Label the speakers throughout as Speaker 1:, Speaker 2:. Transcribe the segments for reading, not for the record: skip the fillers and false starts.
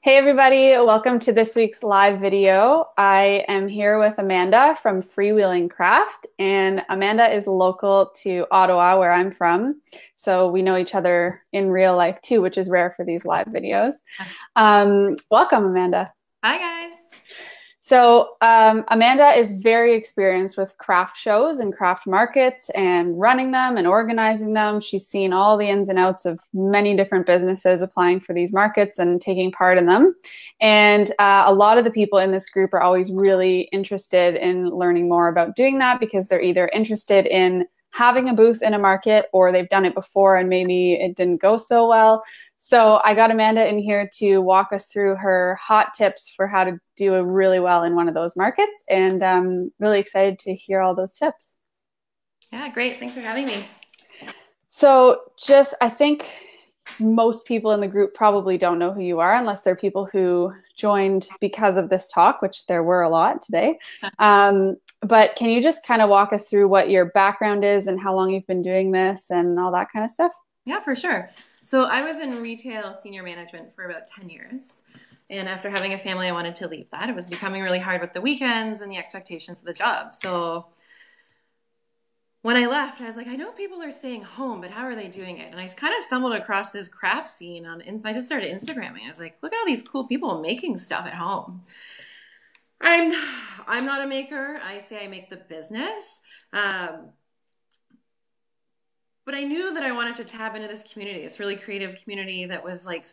Speaker 1: Hey everybody, welcome to this week's live video. I am here with Amanda from Freewheeling Craft, and Amanda is local to Ottawa, where I'm from. So we know each other in real life too, which is rare for these live videos. Welcome, Amanda.
Speaker 2: Hi guys.
Speaker 1: So Amanda is very experienced with craft shows and craft markets and running them and organizing them. She's seen all the ins and outs of many different businesses applying for these markets and taking part in them. And a lot of the people in this group are always really interested in learning more about doing that because they're either interested in having a booth in a market or they've done it before and maybe it didn't go so well. So I got Amanda in here to walk us through her hot tips for how to do it really well in one of those markets. And I'm really excited to hear all those tips.
Speaker 2: Yeah, great. Thanks for having me.
Speaker 1: So I think most people in the group probably don't know who you are unless they're people who joined because of this talk, which there were a lot today. But can you just kind of walk us through what your background is and how long you've been doing this and all that kind of stuff?
Speaker 2: Yeah, for sure. So I was in retail senior management for about 10 years. And after having a family, I wanted to leave that. It was becoming really hard with the weekends and the expectations of the job. So when I left, I was like, I know people are staying home, but how are they doing it? And I kind of stumbled across this craft scene I just started Instagramming. I was like, look at all these cool people making stuff at home. I'm not a maker. I say I make the business. But I knew that I wanted to tap into this community, this really creative community that was like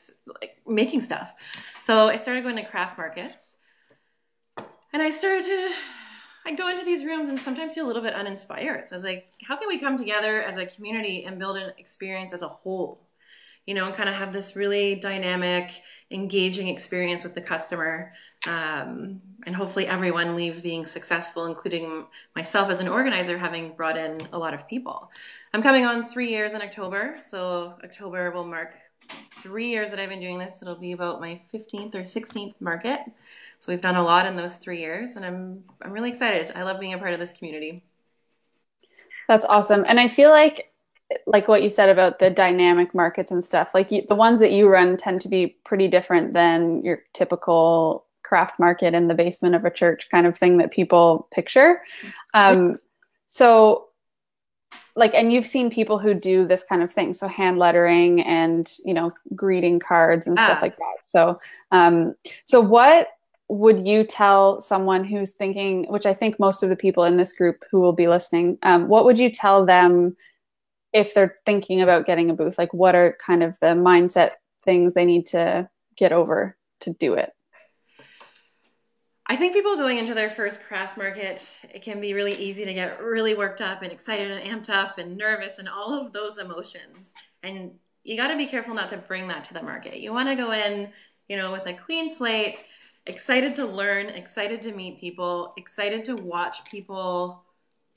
Speaker 2: making stuff. So I started going to craft markets and I'd go into these rooms and sometimes feel a little bit uninspired. So I was like, how can we come together as a community and build an experience as a whole? And kind of have this really dynamic, engaging experience with the customer. And hopefully everyone leaves being successful, including myself as an organizer, having brought in a lot of people. I'm coming on 3 years in October. So October will mark 3 years that I've been doing this. It'll be about my 15th or 16th market. So we've done a lot in those 3 years and I'm really excited. I love being a part of this community.
Speaker 1: That's awesome. And I feel like what you said about the dynamic markets and stuff, the ones that you run tend to be pretty different than your typical craft market in the basement of a church kind of thing that people picture. And you've seen people who do this kind of thing. So hand lettering and, greeting cards and stuff like that. So what would you tell someone who's thinking, which I think most of the people in this group who will be listening, what would you tell them if they're thinking about getting a booth? Like, what are kind of the mindset things they need to get over to do it?
Speaker 2: I think people going into their first craft market, it can be really easy to get really worked up and excited and amped up and nervous and all of those emotions. And you got to be careful not to bring that to the market. You want to go in, with a clean slate, excited to learn, excited to meet people, excited to watch people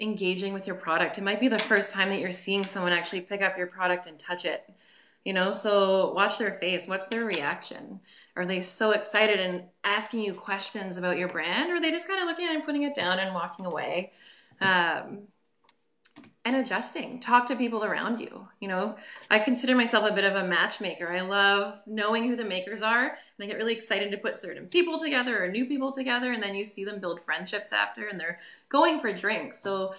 Speaker 2: engaging with your product. It might be the first time that you're seeing someone actually pick up your product and touch it. So watch their face. What's their reaction? Are they so excited and asking you questions about your brand? Or are they just kind of looking at it and putting it down and walking away? And adjusting. Talk to people around you. I consider myself a bit of a matchmaker. I love knowing who the makers are. And I get really excited to put certain people together or new people together. And then you see them build friendships after and they're going for drinks. So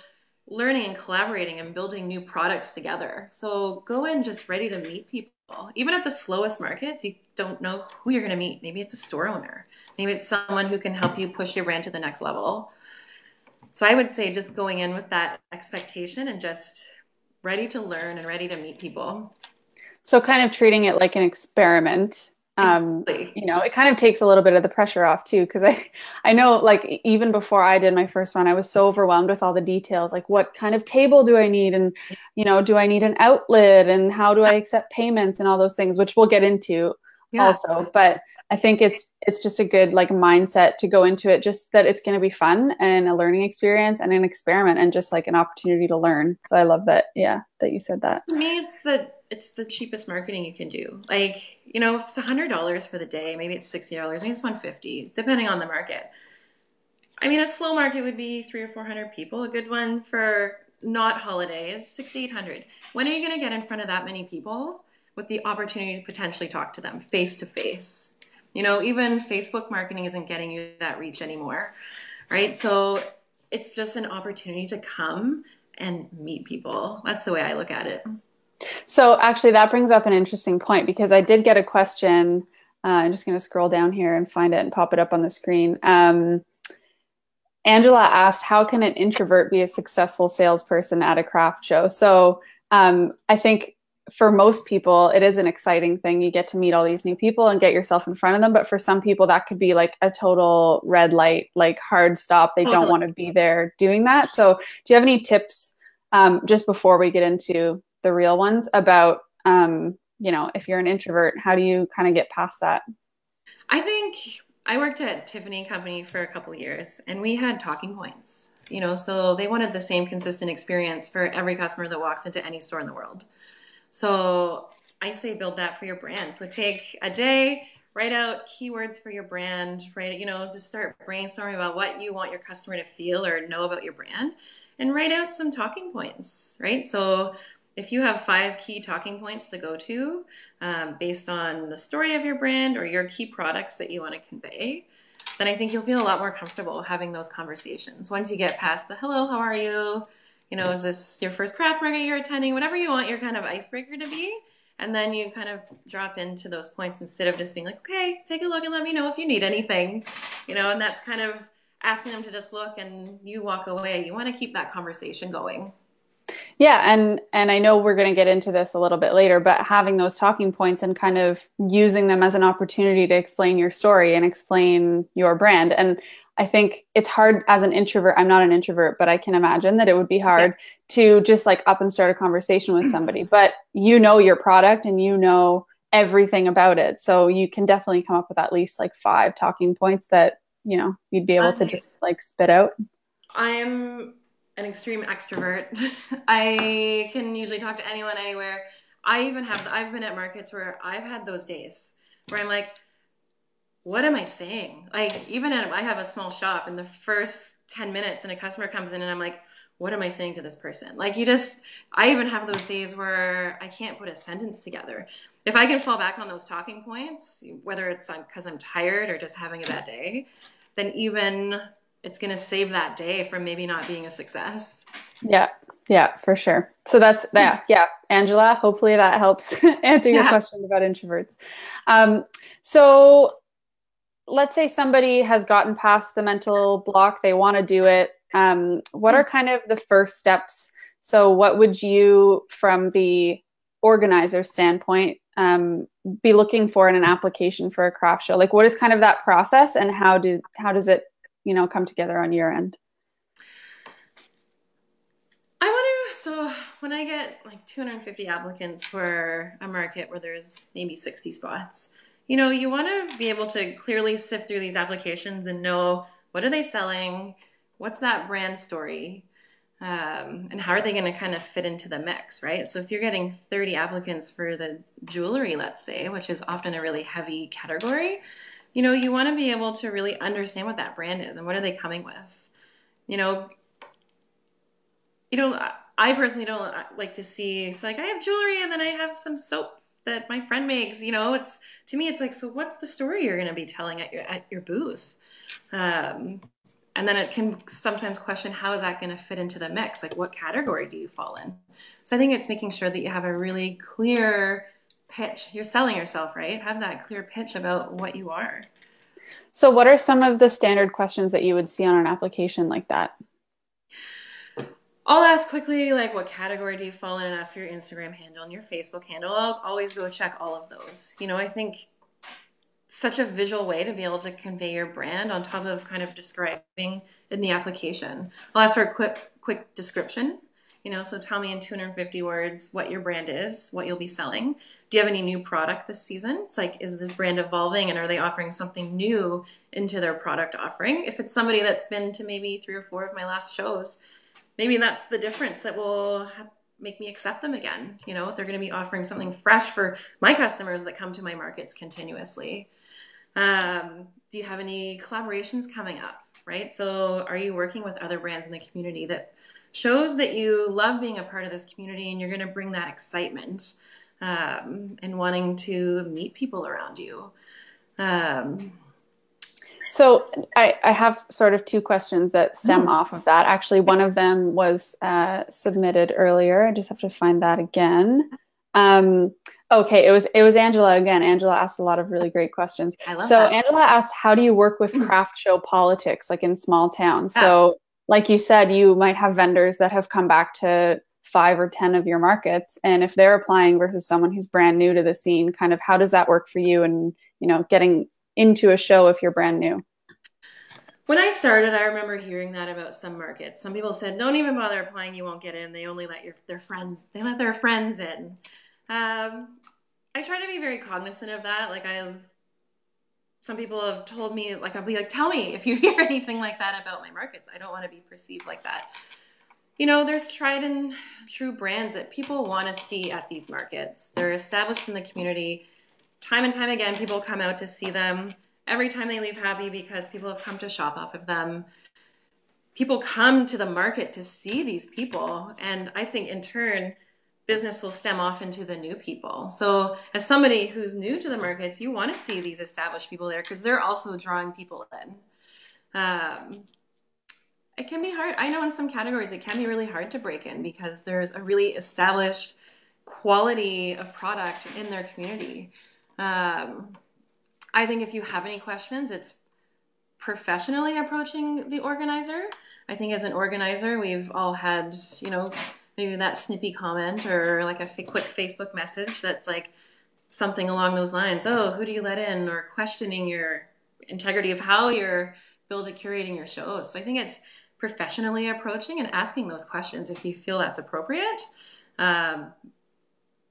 Speaker 2: learning and collaborating and building new products together. So go in just ready to meet people. Even at the slowest markets, you don't know who you're going to meet. Maybe it's a store owner. Maybe it's someone who can help you push your brand to the next level. So I would say just going in with that expectation and just ready to learn and ready to meet people.
Speaker 1: So kind of treating it like an experiment.
Speaker 2: Exactly.
Speaker 1: It kind of takes a little bit of the pressure off too, because I know even before I did my first one, I was so overwhelmed with all the details, like what kind of table do I need? And, do I need an outlet and how do I accept payments and all those things, which we'll get into also. But I think it's just a good mindset to go into it, just that it's going to be fun and a learning experience and an experiment and just an opportunity to learn. So I love that. Yeah, that you said that.
Speaker 2: For me, it's the cheapest marketing you can do. If it's $100 for the day, maybe it's $60, maybe it's $150, depending on the market. A slow market would be 300 or 400 people. A good one for not holidays, 600 to 800. When are you going to get in front of that many people with the opportunity to potentially talk to them face to face? Even Facebook marketing isn't getting you that reach anymore, right? So it's just an opportunity to come and meet people. That's the way I look at it.
Speaker 1: So actually, that brings up an interesting point because I did get a question. I'm just going to scroll down here and find it and pop it up on the screen. Angela asked, how can an introvert be a successful salesperson at a craft show? So I think for most people, it is an exciting thing. You get to meet all these new people and get yourself in front of them. But for some people, that could be like a total red light, like hard stop. They don't want to be there doing that. So do you have any tips just before we get into the real ones about, if you're an introvert, how do you kind of get past that?
Speaker 2: I think I worked at Tiffany Company for a couple years and we had talking points, so they wanted the same consistent experience for every customer that walks into any store in the world. So I say build that for your brand. So take a day, write out keywords for your brand, right? Just start brainstorming about what you want your customer to feel or know about your brand and write out some talking points, right? So if you have 5 key talking points to go to based on the story of your brand or your key products that you want to convey, then I think you'll feel a lot more comfortable having those conversations. Once you get past the hello, how are you? Is this your first craft market you're attending? Whatever you want your kind of icebreaker to be. And then you kind of drop into those points instead of just being like, okay, take a look and let me know if you need anything. And that's kind of asking them to just look and you walk away. You want to keep that conversation going.
Speaker 1: Yeah, and I know we're going to get into this a little bit later, but having those talking points and kind of using them as an opportunity to explain your story and explain your brand. And I think it's hard as an introvert. I'm not an introvert, but I can imagine that it would be hard to just like up and start a conversation with somebody. But you know your product and you know everything about it. So you can definitely come up with at least like 5 talking points that, you'd be able to just like spit out.
Speaker 2: I'm an extreme extrovert. I can usually talk to anyone anywhere. I've been at markets where I've had those days where I'm like, what am I saying? Like I have a small shop in the first 10 minutes and a customer comes in and I'm like, what am I saying to this person? I even have those days where I can't put a sentence together. If I can fall back on those talking points, whether it's because I'm tired or just having a bad day, then even it's going to save that day from maybe not being a success.
Speaker 1: Yeah, for sure. So that's that. Yeah, Angela, hopefully that helps answer your question about introverts. So let's say somebody has gotten past the mental block, they want to do it. What are kind of the first steps? So what would you, from the organizer standpoint, be looking for in an application for a craft show? Like what is kind of that process and how does it come together on your end?
Speaker 2: So when I get like 250 applicants for a market where there's maybe 60 spots, you want to be able to clearly sift through these applications and know what are they selling, what's that brand story, and how are they going to kind of fit into the mix, right? So if you're getting 30 applicants for the jewelry, let's say, which is often a really heavy category, you want to be able to really understand what that brand is and what are they coming with. I personally don't like to see, it's like I have jewelry and then I have some soap that my friend makes, it's, to me, it's like, so what's the story you're going to be telling at your booth? And then it can sometimes question, how is that going to fit into the mix? Like what category do you fall in? So I think it's making sure that you have a really clear pitch. You're selling yourself, right? Have that clear pitch about what you are.
Speaker 1: So what are some of the standard questions that you would see on an application like that?
Speaker 2: I'll ask quickly, like, what category do you fall in, and ask for your Instagram handle and your Facebook handle. I'll always go check all of those. I think such a visual way to be able to convey your brand on top of kind of describing in the application. I'll ask for a quick description. So tell me in 250 words what your brand is, what you'll be selling. Do you have any new product this season? It's like, is this brand evolving and are they offering something new into their product offering? If it's somebody that's been to maybe 3 or 4 of my last shows, maybe that's the difference that will make me accept them again. They're going to be offering something fresh for my customers that come to my markets continuously. Do you have any collaborations coming up, right? So are you working with other brands in the community that shows that you love being a part of this community and you're going to bring that excitement and wanting to meet people around you? Um,
Speaker 1: So I have sort of two questions that stem
Speaker 2: Ooh.
Speaker 1: off of that. Actually, one of them was submitted earlier. I just have to find that again. Um, okay, it was Angela again. Angela asked a lot of really great questions.
Speaker 2: I love
Speaker 1: So
Speaker 2: that.
Speaker 1: Angela asked, how do you work with craft show politics, like in small towns?
Speaker 2: Yes.
Speaker 1: So, like you said, you might have vendors that have come back to 5 or 10 of your markets, and if they're applying versus someone who's brand new to the scene, kind of how does that work for you? And getting into a show if you're brand new.
Speaker 2: When I started, I remember hearing that about some markets. Some people said, "Don't even bother applying; you won't get in. They only let their friends. They let their friends in." I try to be very cognizant of that. Some people have told me, like, I'll be like, "Tell me if you hear anything like that about my markets. I don't want to be perceived like that." There's tried and true brands that people want to see at these markets. They're established in the community. Time and time again, people come out to see them. Every time they leave happy because people have come to shop off of them. People come to the market to see these people. And I think in turn, business will stem off into the new people. So as somebody who's new to the markets, you want to see these established people there because they're also drawing people in. It can be hard. I know in some categories it can be really hard to break in because there's a really established quality of product in their community. I think if you have any questions, it's professionally approaching the organizer. I think as an organizer, we've all had, maybe that snippy comment or like a quick Facebook message that's like something along those lines. Oh, who do you let in? Or questioning your integrity of how you're curating your shows. So I think it's professionally approaching and asking those questions if you feel that's appropriate.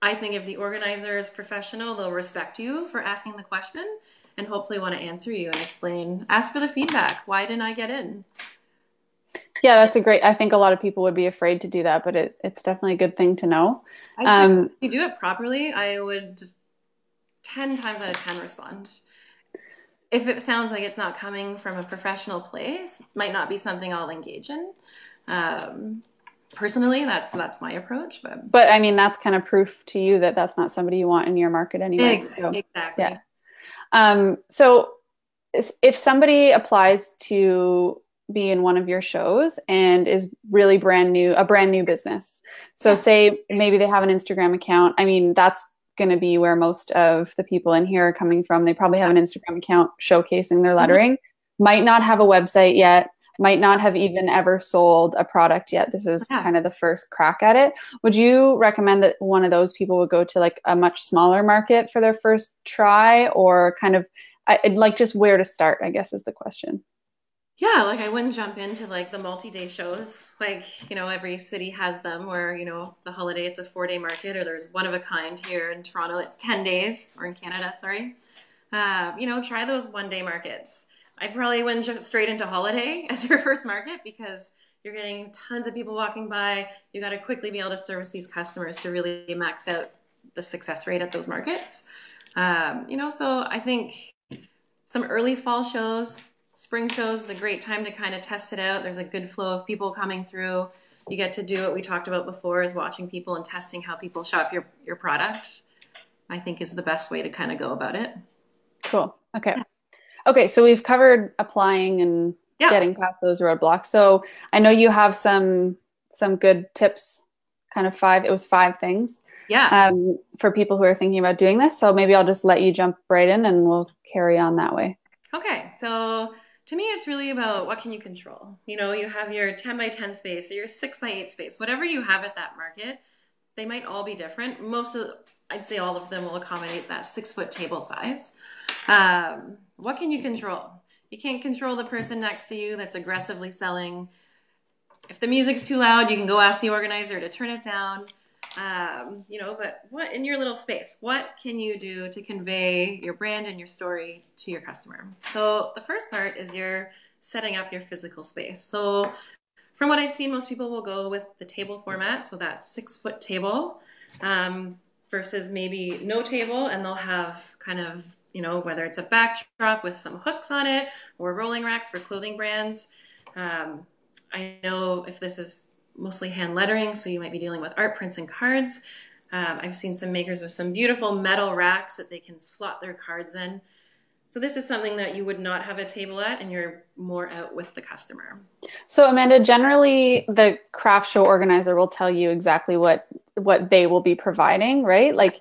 Speaker 2: I think if the organizer is professional, they'll respect you for asking the question and hopefully want to answer you and explain, ask for the feedback. Why didn't I get in?
Speaker 1: Yeah, I think a lot of people would be afraid to do that, but it's definitely a good thing to know.
Speaker 2: I'd say if you do it properly, I would 10 times out of 10 respond. If it sounds like it's not coming from a professional place, it might not be something I'll engage in. Personally, that's my approach.
Speaker 1: But I mean, that's kind of proof to you that that's not somebody you want in your market anyway.
Speaker 2: Exactly.
Speaker 1: Yeah. So if somebody applies to be in one of your shows and is really a brand new business. So say maybe they have an Instagram account. I mean, that's going to be where most of the people in here are coming from. They probably have an Instagram account showcasing their lettering, might not have a website yet, might not have even ever sold a product yet. This is kind of the first crack at it. Would you recommend that one of those people would go to like a much smaller market for their first try, or kind of like just where to start, I guess is the question.
Speaker 2: Yeah, like I wouldn't jump into like the multi-day shows. Like, every city has them where, the holiday, it's a 4-day market, or there's one of a kind here in Toronto, it's 10 days, or in Canada, sorry. Try those 1-day markets. I probably wouldn't jump straight into holiday as your first market because you're getting tons of people walking by. You got to quickly be able to service these customers to really max out the success rate at those markets. So I think some early fall shows, spring shows is a great time to kind of test it out. There's a good flow of people coming through. You get to do what we talked about before, is watching people and testing how people shop your product. I think is the best way to kind of go about it.
Speaker 1: Cool. Okay. Okay. So we've covered applying and getting past those roadblocks. So I know you have some good tips, it was 5 things.
Speaker 2: Yeah.
Speaker 1: For people who are thinking about doing this. So maybe I'll just let you jump right in and we'll carry on that way.
Speaker 2: Okay. So to me, it's really about what can you control. You have your 10 by 10 space or your 6 by 8 space, whatever you have at that market. They might all be different. I'd say all of them will accommodate that 6-foot table size. What can you control? You can't control the person next to you that's aggressively selling. If the music's too loud, you can go ask the organizer to turn it down. But what in your little space, what can you do to convey your brand and your story to your customer? So the first part is you're setting up your physical space. So from what I've seen, most people will go with the table format. So that 6-foot table, versus maybe no table, and they'll have kind of, whether it's a backdrop with some hooks on it or rolling racks for clothing brands. I know if this is mostly hand lettering, so you might be dealing with art prints and cards. I've seen some makers with some beautiful metal racks that they can slot their cards in. So this is something that you would not have a table at, and you're more out with the customer.
Speaker 1: So Amanda, generally the craft show organizer will tell you exactly what they will be providing, right? Like,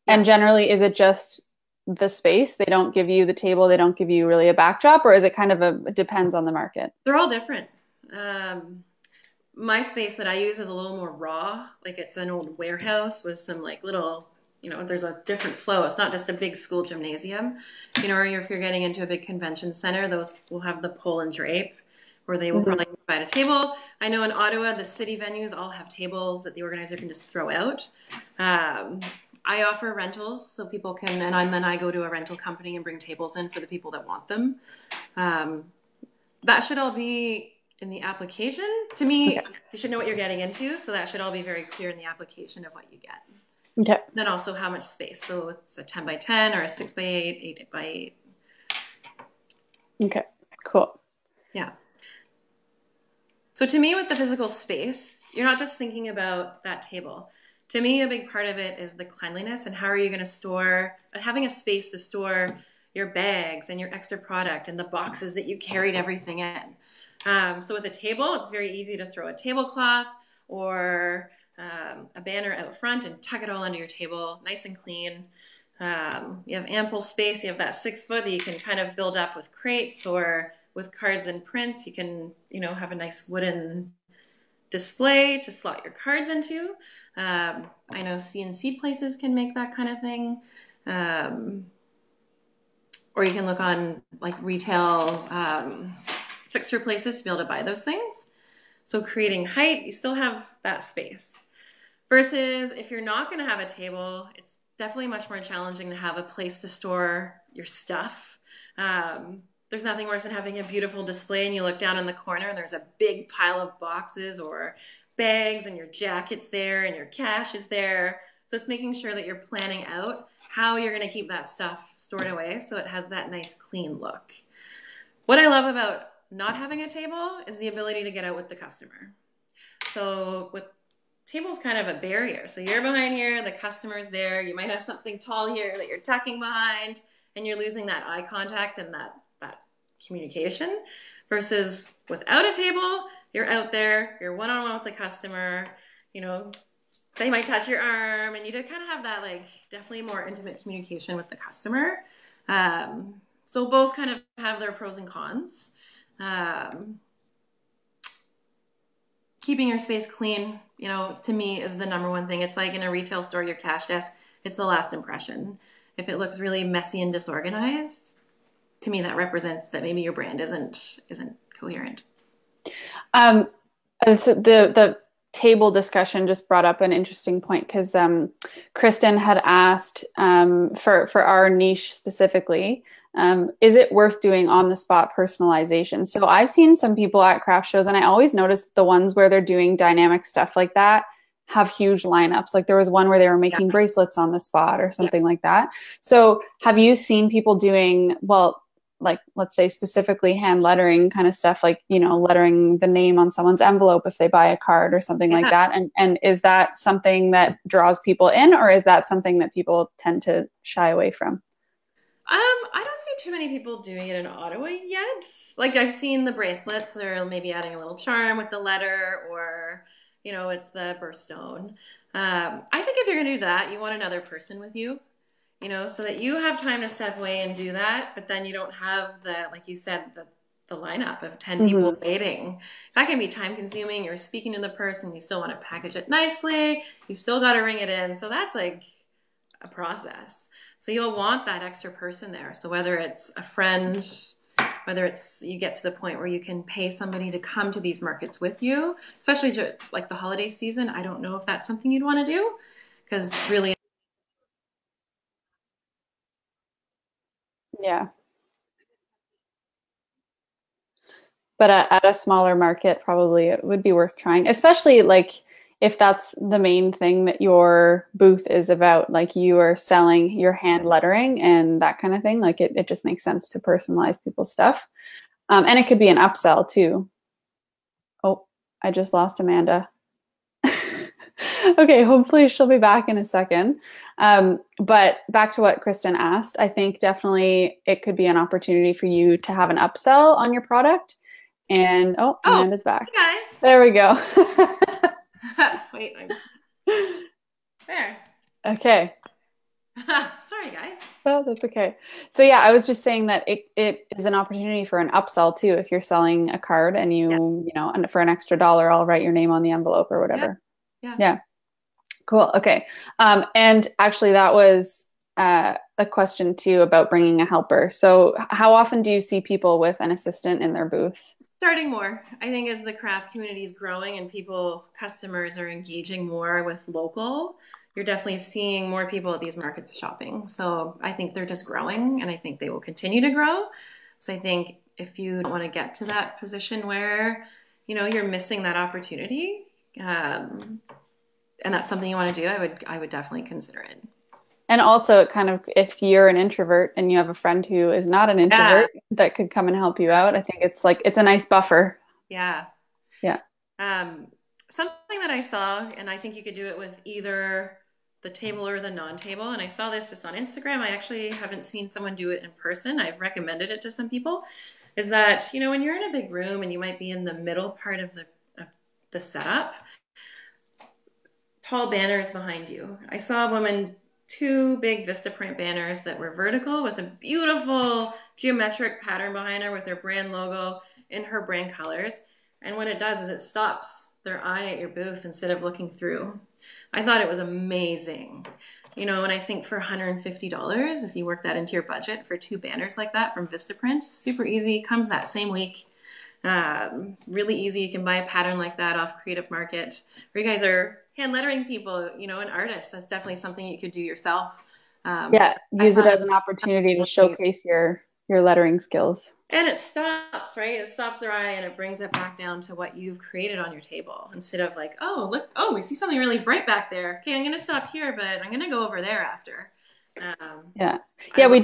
Speaker 1: and
Speaker 2: Yeah,
Speaker 1: generally is it just the space? They don't give you the table, they don't give you really a backdrop, or is it kind of it depends on the market?
Speaker 2: they're all different. My space that I use is a little more raw. Like it's an old warehouse with some like little, there's a different flow. It's not just a big school gymnasium, or if you're getting into a big convention center, those will have the pull and drape where they will
Speaker 1: Mhm.
Speaker 2: probably provide a table. I know in Ottawa, the city venues all have tables that the organizer can just throw out. I offer rentals so people can, and then I go to a rental company and bring tables in for the people that want them. Um, that should all be in the application. To me,
Speaker 1: Okay.
Speaker 2: you should know what you're getting into, so that should all be very clear in the application of what you get.
Speaker 1: Okay.
Speaker 2: Then also how much space. So it's a 10 by 10 or a 6 by 8, 8 by 8.
Speaker 1: Okay. Cool.
Speaker 2: Yeah. So to me, with the physical space, you're not just thinking about that table. To me, a big part of it is the cleanliness and how are you going to store, having a space to store your bags and your extra product and the boxes that you carried everything in. So with a table, it's very easy to throw a tablecloth or a banner out front and tuck it all under your table, nice and clean. You have ample space. You have that 6 foot that you can kind of build up with crates or with cards and prints. You can, have a nice wooden display to slot your cards into. I know CNC places can make that kind of thing. Or you can look on like retail fixture places to be able to buy those things. So creating height, you still have that space. Versus if you're not going to have a table, it's definitely much more challenging to have a place to store your stuff. There's nothing worse than having a beautiful display and you look down in the corner and there's a big pile of boxes or bags and your jacket's there and your cash is there. So it's making sure that you're planning out how you're going to keep that stuff stored away so it has that nice clean look. What I love about not having a table is the ability to get out with the customer. So with table's kind of a barrier. So you're behind here, the customer's there, you might have something tall here that you're tucking behind and you're losing that eye contact and that communication. Versus without a table, you're out there, you're one-on-one with the customer, they might touch your arm and you kind of have that like definitely more intimate communication with the customer. So both kind of have their pros and cons. Keeping your space clean, to me is the number one thing. It's like in a retail store, your cash desk, it's the last impression. If it looks really messy and disorganized, to me that represents that maybe your brand isn't coherent.
Speaker 1: The table discussion just brought up an interesting point because Kristen had asked for our niche specifically, is it worth doing on the spot personalization? So I've seen some people at craft shows and I always notice the ones where they're doing dynamic stuff like that have huge lineups. Like there was one where they were making bracelets on the spot or something like that. So have you seen people doing, like let's say specifically hand lettering kind of stuff, like, lettering the name on someone's envelope if they buy a card or something like that? And is that something that draws people in or is that something that people tend to shy away from?
Speaker 2: I don't see too many people doing it in Ottawa yet. Like I've seen the bracelets, they're maybe adding a little charm with the letter or, it's the birthstone. I think if you're going to do that, you want another person with you, so that you have time to step away and do that. But then you don't have like you said, the lineup of 10 people waiting. That can be time consuming. You're speaking to the person. You still want to package it nicely. You still got to ring it in. So that's like a process. So you'll want that extra person there. So whether it's a friend, whether it's you get to the point where you can pay somebody to come to these markets with you, especially like the holiday season, I don't know if that's something you'd want to do because really.
Speaker 1: Yeah. But at a smaller market, probably it would be worth trying, especially like if that's the main thing that your booth is about, like you are selling your hand lettering and that kind of thing. Like it just makes sense to personalize people's stuff. And it could be an upsell too. Oh, I just lost Amanda. Okay, hopefully she'll be back in a second. But back to what Kristen asked, I think definitely it could be an opportunity for you to have an upsell on your product. And oh,
Speaker 2: Oh,
Speaker 1: Amanda's back.
Speaker 2: hey
Speaker 1: There we go.
Speaker 2: guys. Wait, I'm there.
Speaker 1: Okay.
Speaker 2: Sorry, guys.
Speaker 1: Well, that's okay. So yeah, I was just saying that it is an opportunity for an upsell too. If you're selling a card and
Speaker 2: Yeah,
Speaker 1: and for an extra dollar, I'll write your name on the envelope or
Speaker 2: yeah,
Speaker 1: whatever.
Speaker 2: yeah.
Speaker 1: Yeah. Cool. Okay. And actually, that was a question too about bringing a helper. So, how often do you see people with an assistant in their booth?
Speaker 2: Starting more. I think as the craft community is growing and customers are engaging more with local, you're definitely seeing more people at these markets shopping. So I think they're just growing and I think they will continue to grow. So I think if you don't want to get to that position where, you're missing that opportunity, and that's something you want to do, I would definitely consider it.
Speaker 1: And also, it kind of, if you're an introvert and you have a friend who is not an
Speaker 2: Yeah.
Speaker 1: introvert that could come and help you out, I think it's like it's a nice buffer.
Speaker 2: Yeah.
Speaker 1: Yeah.
Speaker 2: Um, Something that I saw, and I think you could do it with either the table or the non-table, and I saw this just on Instagram. I actually haven't seen someone do it in person. I've recommended it to some people, is that, when you're in a big room and you might be in the middle part of the setup, tall banners behind you. I saw a woman, two big Vistaprint banners that were vertical with a beautiful geometric pattern behind her with her brand logo in her brand colors. And what it does is it stops their eye at your booth instead of looking through. I thought it was amazing. And I think for $150, if you work that into your budget for two banners like that from Vistaprint, super easy, comes that same week. Really easy. You can buy a pattern like that off Creative Market. Or you guys are hand lettering people, an artist. That's definitely something you could do yourself.
Speaker 1: Yeah.
Speaker 2: I
Speaker 1: Use it
Speaker 2: thought it
Speaker 1: as
Speaker 2: was
Speaker 1: an opportunity to
Speaker 2: amazing.
Speaker 1: showcase your lettering skills.
Speaker 2: And it stops, right? It stops their eye and it brings it back down to what you've created on your table instead of like, oh, look, oh, we see something really bright back there. Okay, I'm going to stop here, but I'm going to go over there after.
Speaker 1: Yeah.
Speaker 2: I
Speaker 1: Yeah,
Speaker 2: love,
Speaker 1: we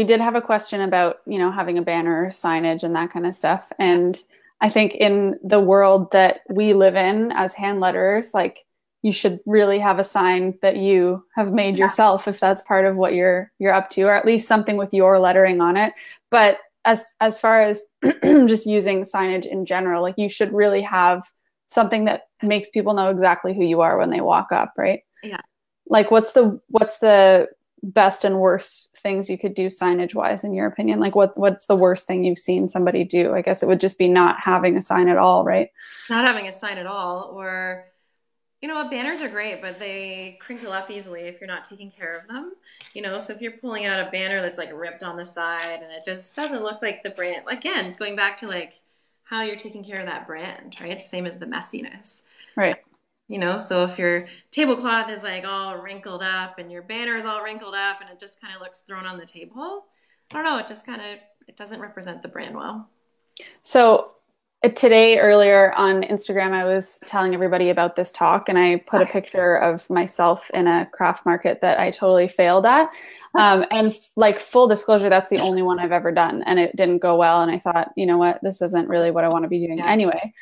Speaker 1: did have a question about, having a banner, signage and that kind of stuff.
Speaker 2: yeah,
Speaker 1: And I think in the world that we live in as hand letterers, like you should really have a sign that you have made
Speaker 2: yeah,
Speaker 1: yourself if that's part of what you're up to, or at least something with your lettering on it. But as far as just using signage in general, like you should really have something that makes people know exactly who you are when they walk up, right?
Speaker 2: yeah.
Speaker 1: Like what's the best and worst things you could do signage wise in your opinion? Like what's the worst thing you've seen somebody do? I guess it would just be not having a sign at all, right?
Speaker 2: Not having a sign at all, or banners are great, but they crinkle up easily if you're not taking care of them. So if you're pulling out a banner that's like ripped on the side and it just doesn't look like the brand, again, it's going back to like how you're taking care of that brand, right? It's the same as the messiness.
Speaker 1: Right.
Speaker 2: So if your tablecloth is like all wrinkled up and your banner is all wrinkled up and it just kind of looks thrown on the table, I don't know, it doesn't represent the brand well.
Speaker 1: So today earlier on Instagram, I was telling everybody about this talk and I put a picture of myself in a craft market that I totally failed at. And like full disclosure, that's the only one I've ever done and it didn't go well. And I thought, you know what, this isn't really what I want to be doing
Speaker 2: Yeah.
Speaker 1: anyway.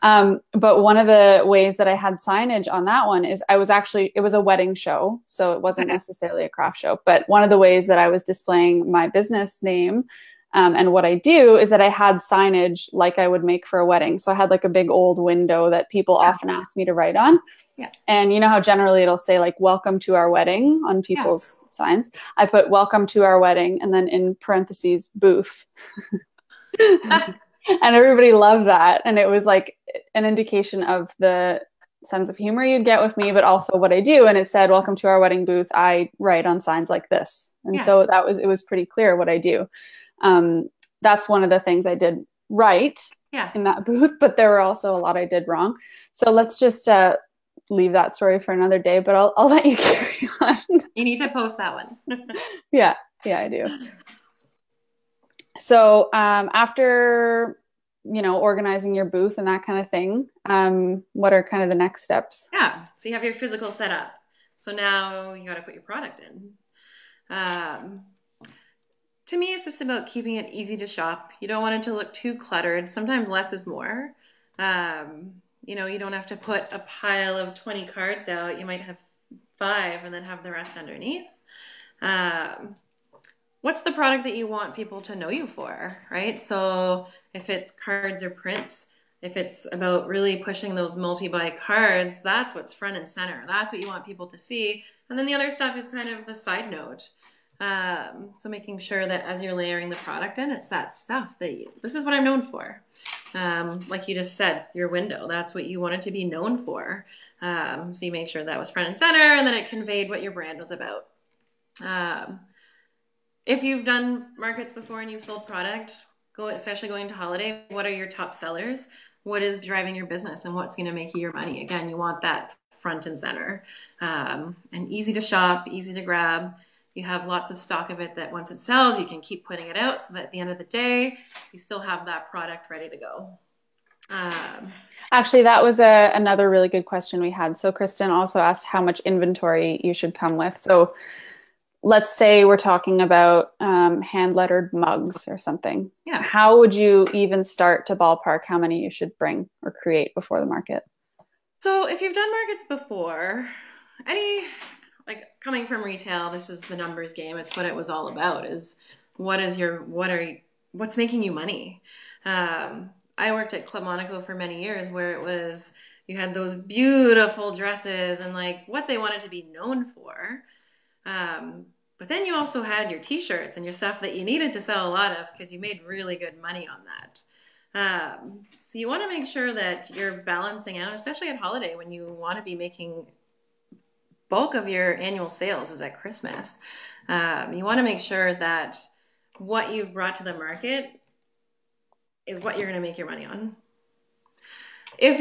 Speaker 1: But one of the ways that I had signage on that one is it was a wedding show. So it wasn't necessarily a craft show, but one of the ways that I was displaying my business name and what I do is that I had signage like I would make for a wedding. So I had like a big old window that people often ask me to write on.
Speaker 2: Yeah.
Speaker 1: And you know how generally it'll say like, welcome to our wedding on people's signs. I put welcome to our wedding and then in parentheses, booth. And everybody loved that. And it was like an indication of the sense of humor you'd get with me, but also what I do. And it said, welcome to our wedding booth. I write on signs like this. And so it was pretty clear what I do. That's one of the things I did right in that booth, but there were also a lot I did wrong. So let's just leave that story for another day, but I'll let you carry on.
Speaker 2: You need to post that one.
Speaker 1: Yeah, I do. So after, organizing your booth and that kind of thing, what are kind of the next steps?
Speaker 2: Yeah. So you have your physical setup. So now you got to put your product in. To me, it's just about keeping it easy to shop. You don't want it to look too cluttered. Sometimes less is more. You don't have to put a pile of 20 cards out. You might have 5 and then have the rest underneath. What's the product that you want people to know you for, right? So if it's cards or prints, if it's about really pushing those multi-buy cards, that's what's front and center. That's what you want people to see. And then the other stuff is kind of the side note. So making sure that as you're layering the product in, it's that stuff that this is what I'm known for. Like you just said, your window, that's what you wanted to be known for. So you made sure that was front and center, and then it conveyed what your brand was about. If you've done markets before and you've sold product, especially going to holiday, what are your top sellers? What is driving your business and what's going to make you your money? Again, you want that front and center, and easy to shop, easy to grab. You have lots of stock of it that once it sells, you can keep putting it out so that at the end of the day, you still have that product ready to go.
Speaker 1: Actually, that was another really good question we had. So Kristen also asked how much inventory you should come with. So let's say we're talking about hand-lettered mugs or something.
Speaker 2: Yeah.
Speaker 1: How would you even start to ballpark how many you should bring or create before the market?
Speaker 2: So if you've done markets before, like coming from retail, this is the numbers game. It's what it was all about, is what's making you money? I worked at Club Monaco for many years where it was, you had those beautiful dresses and like what they wanted to be known for. But then you also had your t-shirts and your stuff that you needed to sell a lot of because you made really good money on that. So you want to make sure that you're balancing out, especially at holiday when you want to be making bulk of your annual sales is at Christmas. You want to make sure that what you've brought to the market is what you're going to make your money on. If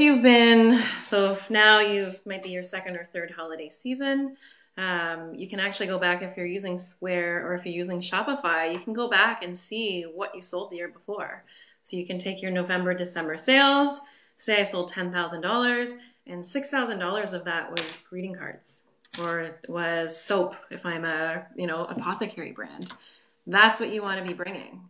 Speaker 2: now might be your second or third holiday season, you can actually go back if you're using Square or if you're using Shopify, you can go back and see what you sold the year before. So you can take your November, December sales, say I sold $10,000 and $6,000 of that was greeting cards or it was soap if I'm a, apothecary brand. That's what you want to be bringing.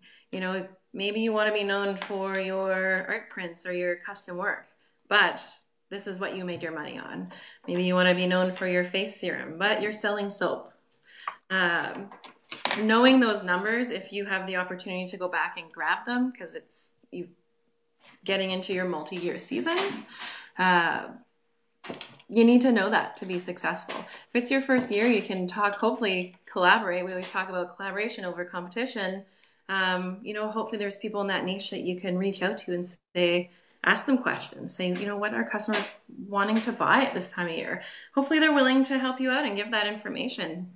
Speaker 2: Maybe you want to be known for your art prints or your custom work, but this is what you made your money on. Maybe you want to be known for your face serum, but you're selling soap. Knowing those numbers, if you have the opportunity to go back and grab them, because you've getting into your multi-year seasons, you need to know that to be successful. If it's your first year, you can hopefully collaborate. We always talk about collaboration over competition. Hopefully there's people in that niche that you can reach out to and say, ask them questions, say, what are customers wanting to buy at this time of year? Hopefully they're willing to help you out and give that information.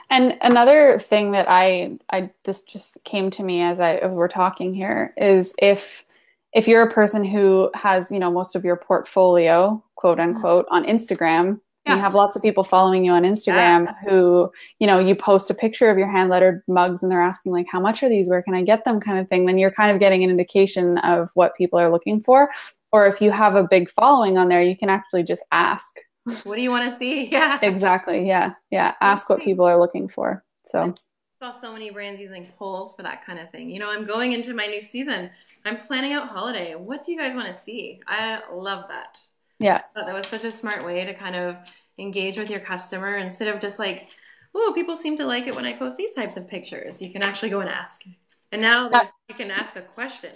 Speaker 1: And another thing that this just came to me as we're talking here is if you're a person who has, most of your portfolio, quote unquote, on Instagram, you have lots of people following you on Instagram who, you post a picture of your hand-lettered mugs and they're asking like, how much are these? Where can I get them? Kind of thing. Then you're kind of getting an indication of what people are looking for. Or if you have a big following on there, you can actually just ask.
Speaker 2: What do you want to see? Yeah,
Speaker 1: exactly. Yeah. Ask what people are looking for. So
Speaker 2: I saw so many brands using polls for that kind of thing. I'm going into my new season. I'm planning out holiday. What do you guys want to see? I love that.
Speaker 1: Yeah.
Speaker 2: I thought that was such a smart way to kind of engage with your customer instead of just like, oh, people seem to like it when I post these types of pictures. You can actually go and ask. And now you can ask a question,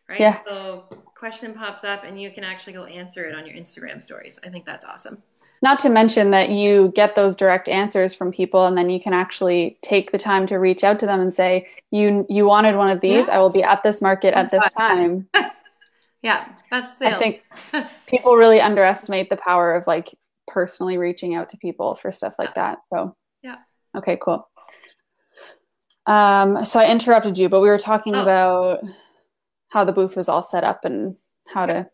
Speaker 2: right?
Speaker 1: Yeah.
Speaker 2: So question pops up and you can actually go answer it on your Instagram stories. I think that's awesome.
Speaker 1: Not to mention that you get those direct answers from people and then you can actually take the time to reach out to them and say, you wanted one of these. I will be at this market at this time.
Speaker 2: Yeah, that's sales.
Speaker 1: I think people really underestimate the power of like personally reaching out to people for stuff like that. So,
Speaker 2: yeah.
Speaker 1: Okay, cool. So I interrupted you, but we were talking about how the booth was all set up and how to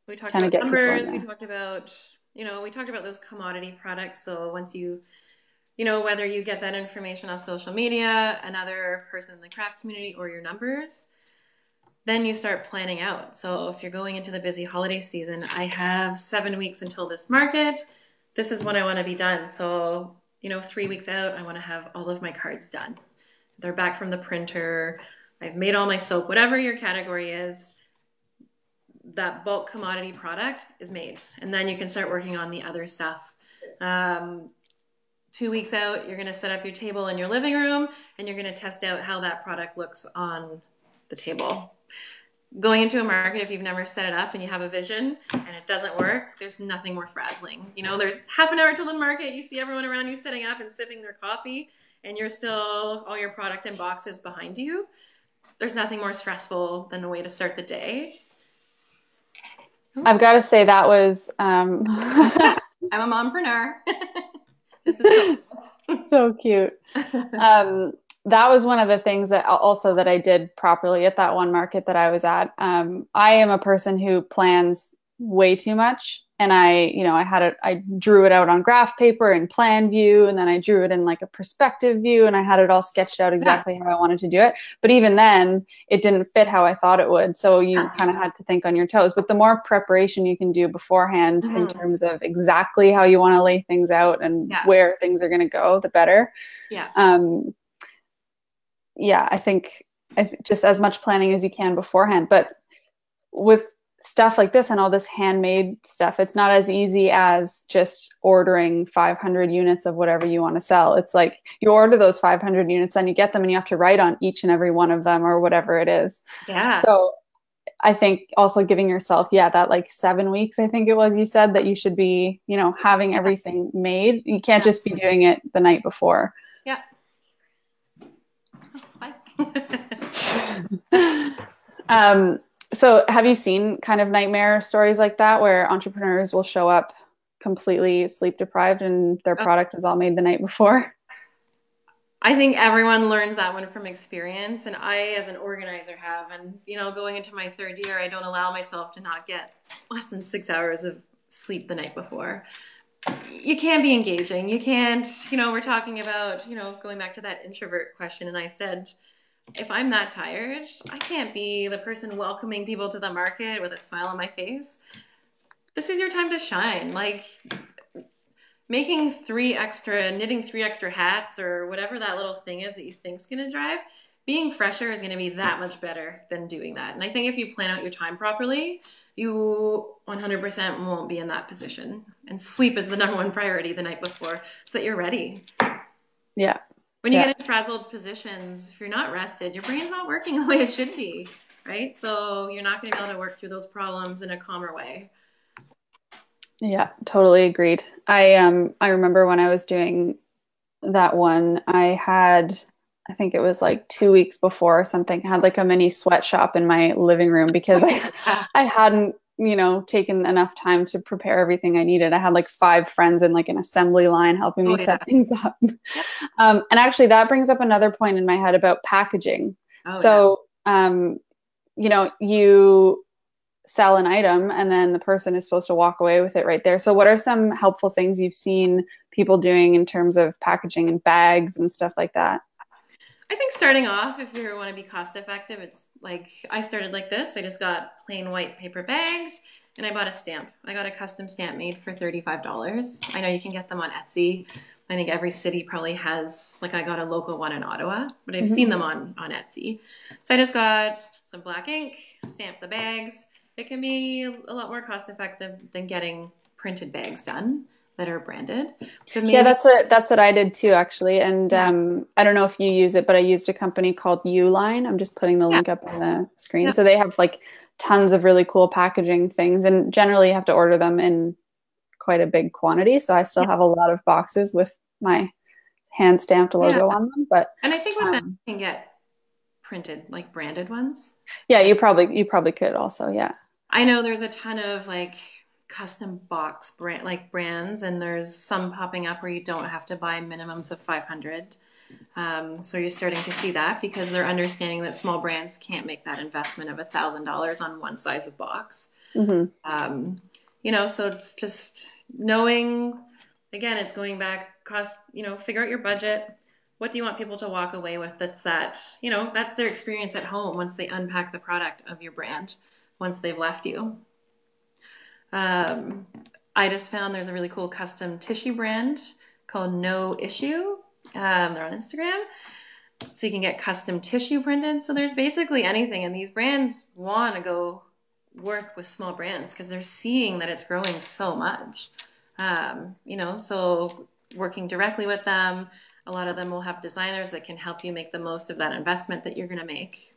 Speaker 2: kind of get numbers. We talked about, we talked about those commodity products. So once whether you get that information on social media, another person in the craft community, or your numbers, then you start planning out. So if you're going into the busy holiday season, I have 7 weeks until this market. This is when I want to be done. So, 3 weeks out, I want to have all of my cards done. They're back from the printer. I've made all my soap, whatever your category is. that bulk commodity product is made. And then you can start working on the other stuff. 2 weeks out, you're going to set up your table in your living room and you're going to test out how that product looks on the table. Going into a market, if you've never set it up and you have a vision and it doesn't work, there's nothing more frazzling. You know, there's half an hour till the market, you see everyone around you sitting up and sipping their coffee, and you're still, all your product in boxes behind you. There's nothing more stressful than the way to start the day.
Speaker 1: I've got to say that was
Speaker 2: I'm a mompreneur. This is
Speaker 1: so cute. That was one of the things that also that I did properly at that one market that I was at. I am a person who plans way too much. And I drew it out on graph paper in plan view, and then I drew it in like a perspective view, and I had it all sketched out exactly how I wanted to do it. But even then, it didn't fit how I thought it would. So you kind of had to think on your toes. But the more preparation you can do beforehand in terms of exactly how you want to lay things out and where things are going to go, the better. I think just as much planning as you can beforehand. But with stuff like this and all this handmade stuff, it's not as easy as just ordering 500 units of whatever you want to sell. It's like you order those 500 units, then you get them and you have to write on each and every one of them or whatever it is.
Speaker 2: Yeah.
Speaker 1: So I think also giving yourself, that like 7 weeks, I think it was, you said that you should be, having everything made. You can't just be doing it the night before.
Speaker 2: Yeah.
Speaker 1: So have you seen kind of nightmare stories like that where entrepreneurs will show up completely sleep deprived and their product was all made the night before?
Speaker 2: I think everyone learns that one from experience. And I, as an organizer, have. And, going into my 3rd year, I don't allow myself to not get less than 6 hours of sleep the night before. You can't be engaging. You can't, we're talking about, going back to that introvert question. And I said, if I'm that tired, I can't be the person welcoming people to the market with a smile on my face. This is your time to shine. Like knitting 3 extra hats or whatever that little thing is that you think's going to drive, being fresher is going to be that much better than doing that. And I think if you plan out your time properly, you 100% won't be in that position. And sleep is the #1 priority the night before so that you're ready.
Speaker 1: Yeah.
Speaker 2: When you get in frazzled positions, if you're not rested, your brain's not working the way it should be, right? So you're not going to be able to work through those problems in a calmer way.
Speaker 1: Yeah, totally agreed. I remember when I was doing that one, I think it was like 2 weeks before or something, I had like a mini sweatshop in my living room because I hadn't taken enough time to prepare everything I needed. I had like 5 friends in like an assembly line helping me set things up. And actually that brings up another point in my head about packaging. You sell an item and then the person is supposed to walk away with it right there. So what are some helpful things you've seen people doing in terms of packaging and bags and stuff like that?
Speaker 2: I think starting off, if you want to be cost effective, it's like I started like this. I just got plain white paper bags and I bought a stamp. I got a custom stamp made for $35. I know you can get them on Etsy. I think every city probably has, like I got a local one in Ottawa, but I've seen them on Etsy. So I just got some black ink, stamped the bags. It can be a lot more cost effective than getting printed bags done that are branded.
Speaker 1: Yeah, that's what I did too, actually. And I don't know if you use it, but I used a company called Uline. I'm just putting the link up on the screen. Yeah. So they have like tons of really cool packaging things, and generally you have to order them in quite a big quantity. So I still have a lot of boxes with my hand stamped logo on them.
Speaker 2: And I think with that you can get printed, like branded ones.
Speaker 1: Yeah, you probably could also. Yeah,
Speaker 2: I know there's a ton of like custom box brands, and there's some popping up where you don't have to buy minimums of 500. So you're starting to see that because they're understanding that small brands can't make that investment of $1,000 on one size of box. So it's just knowing, again, it's going back cost, figure out your budget. What do you want people to walk away with? That's their experience at home once they unpack the product of your brand, once they've left you. I just found there's a really cool custom tissue brand called No Issue. They're on Instagram. So you can get custom tissue printed. So there's basically anything. And these brands want to go work with small brands because they're seeing that it's growing so much. So working directly with them, a lot of them will have designers that can help you make the most of that investment that you're going to make.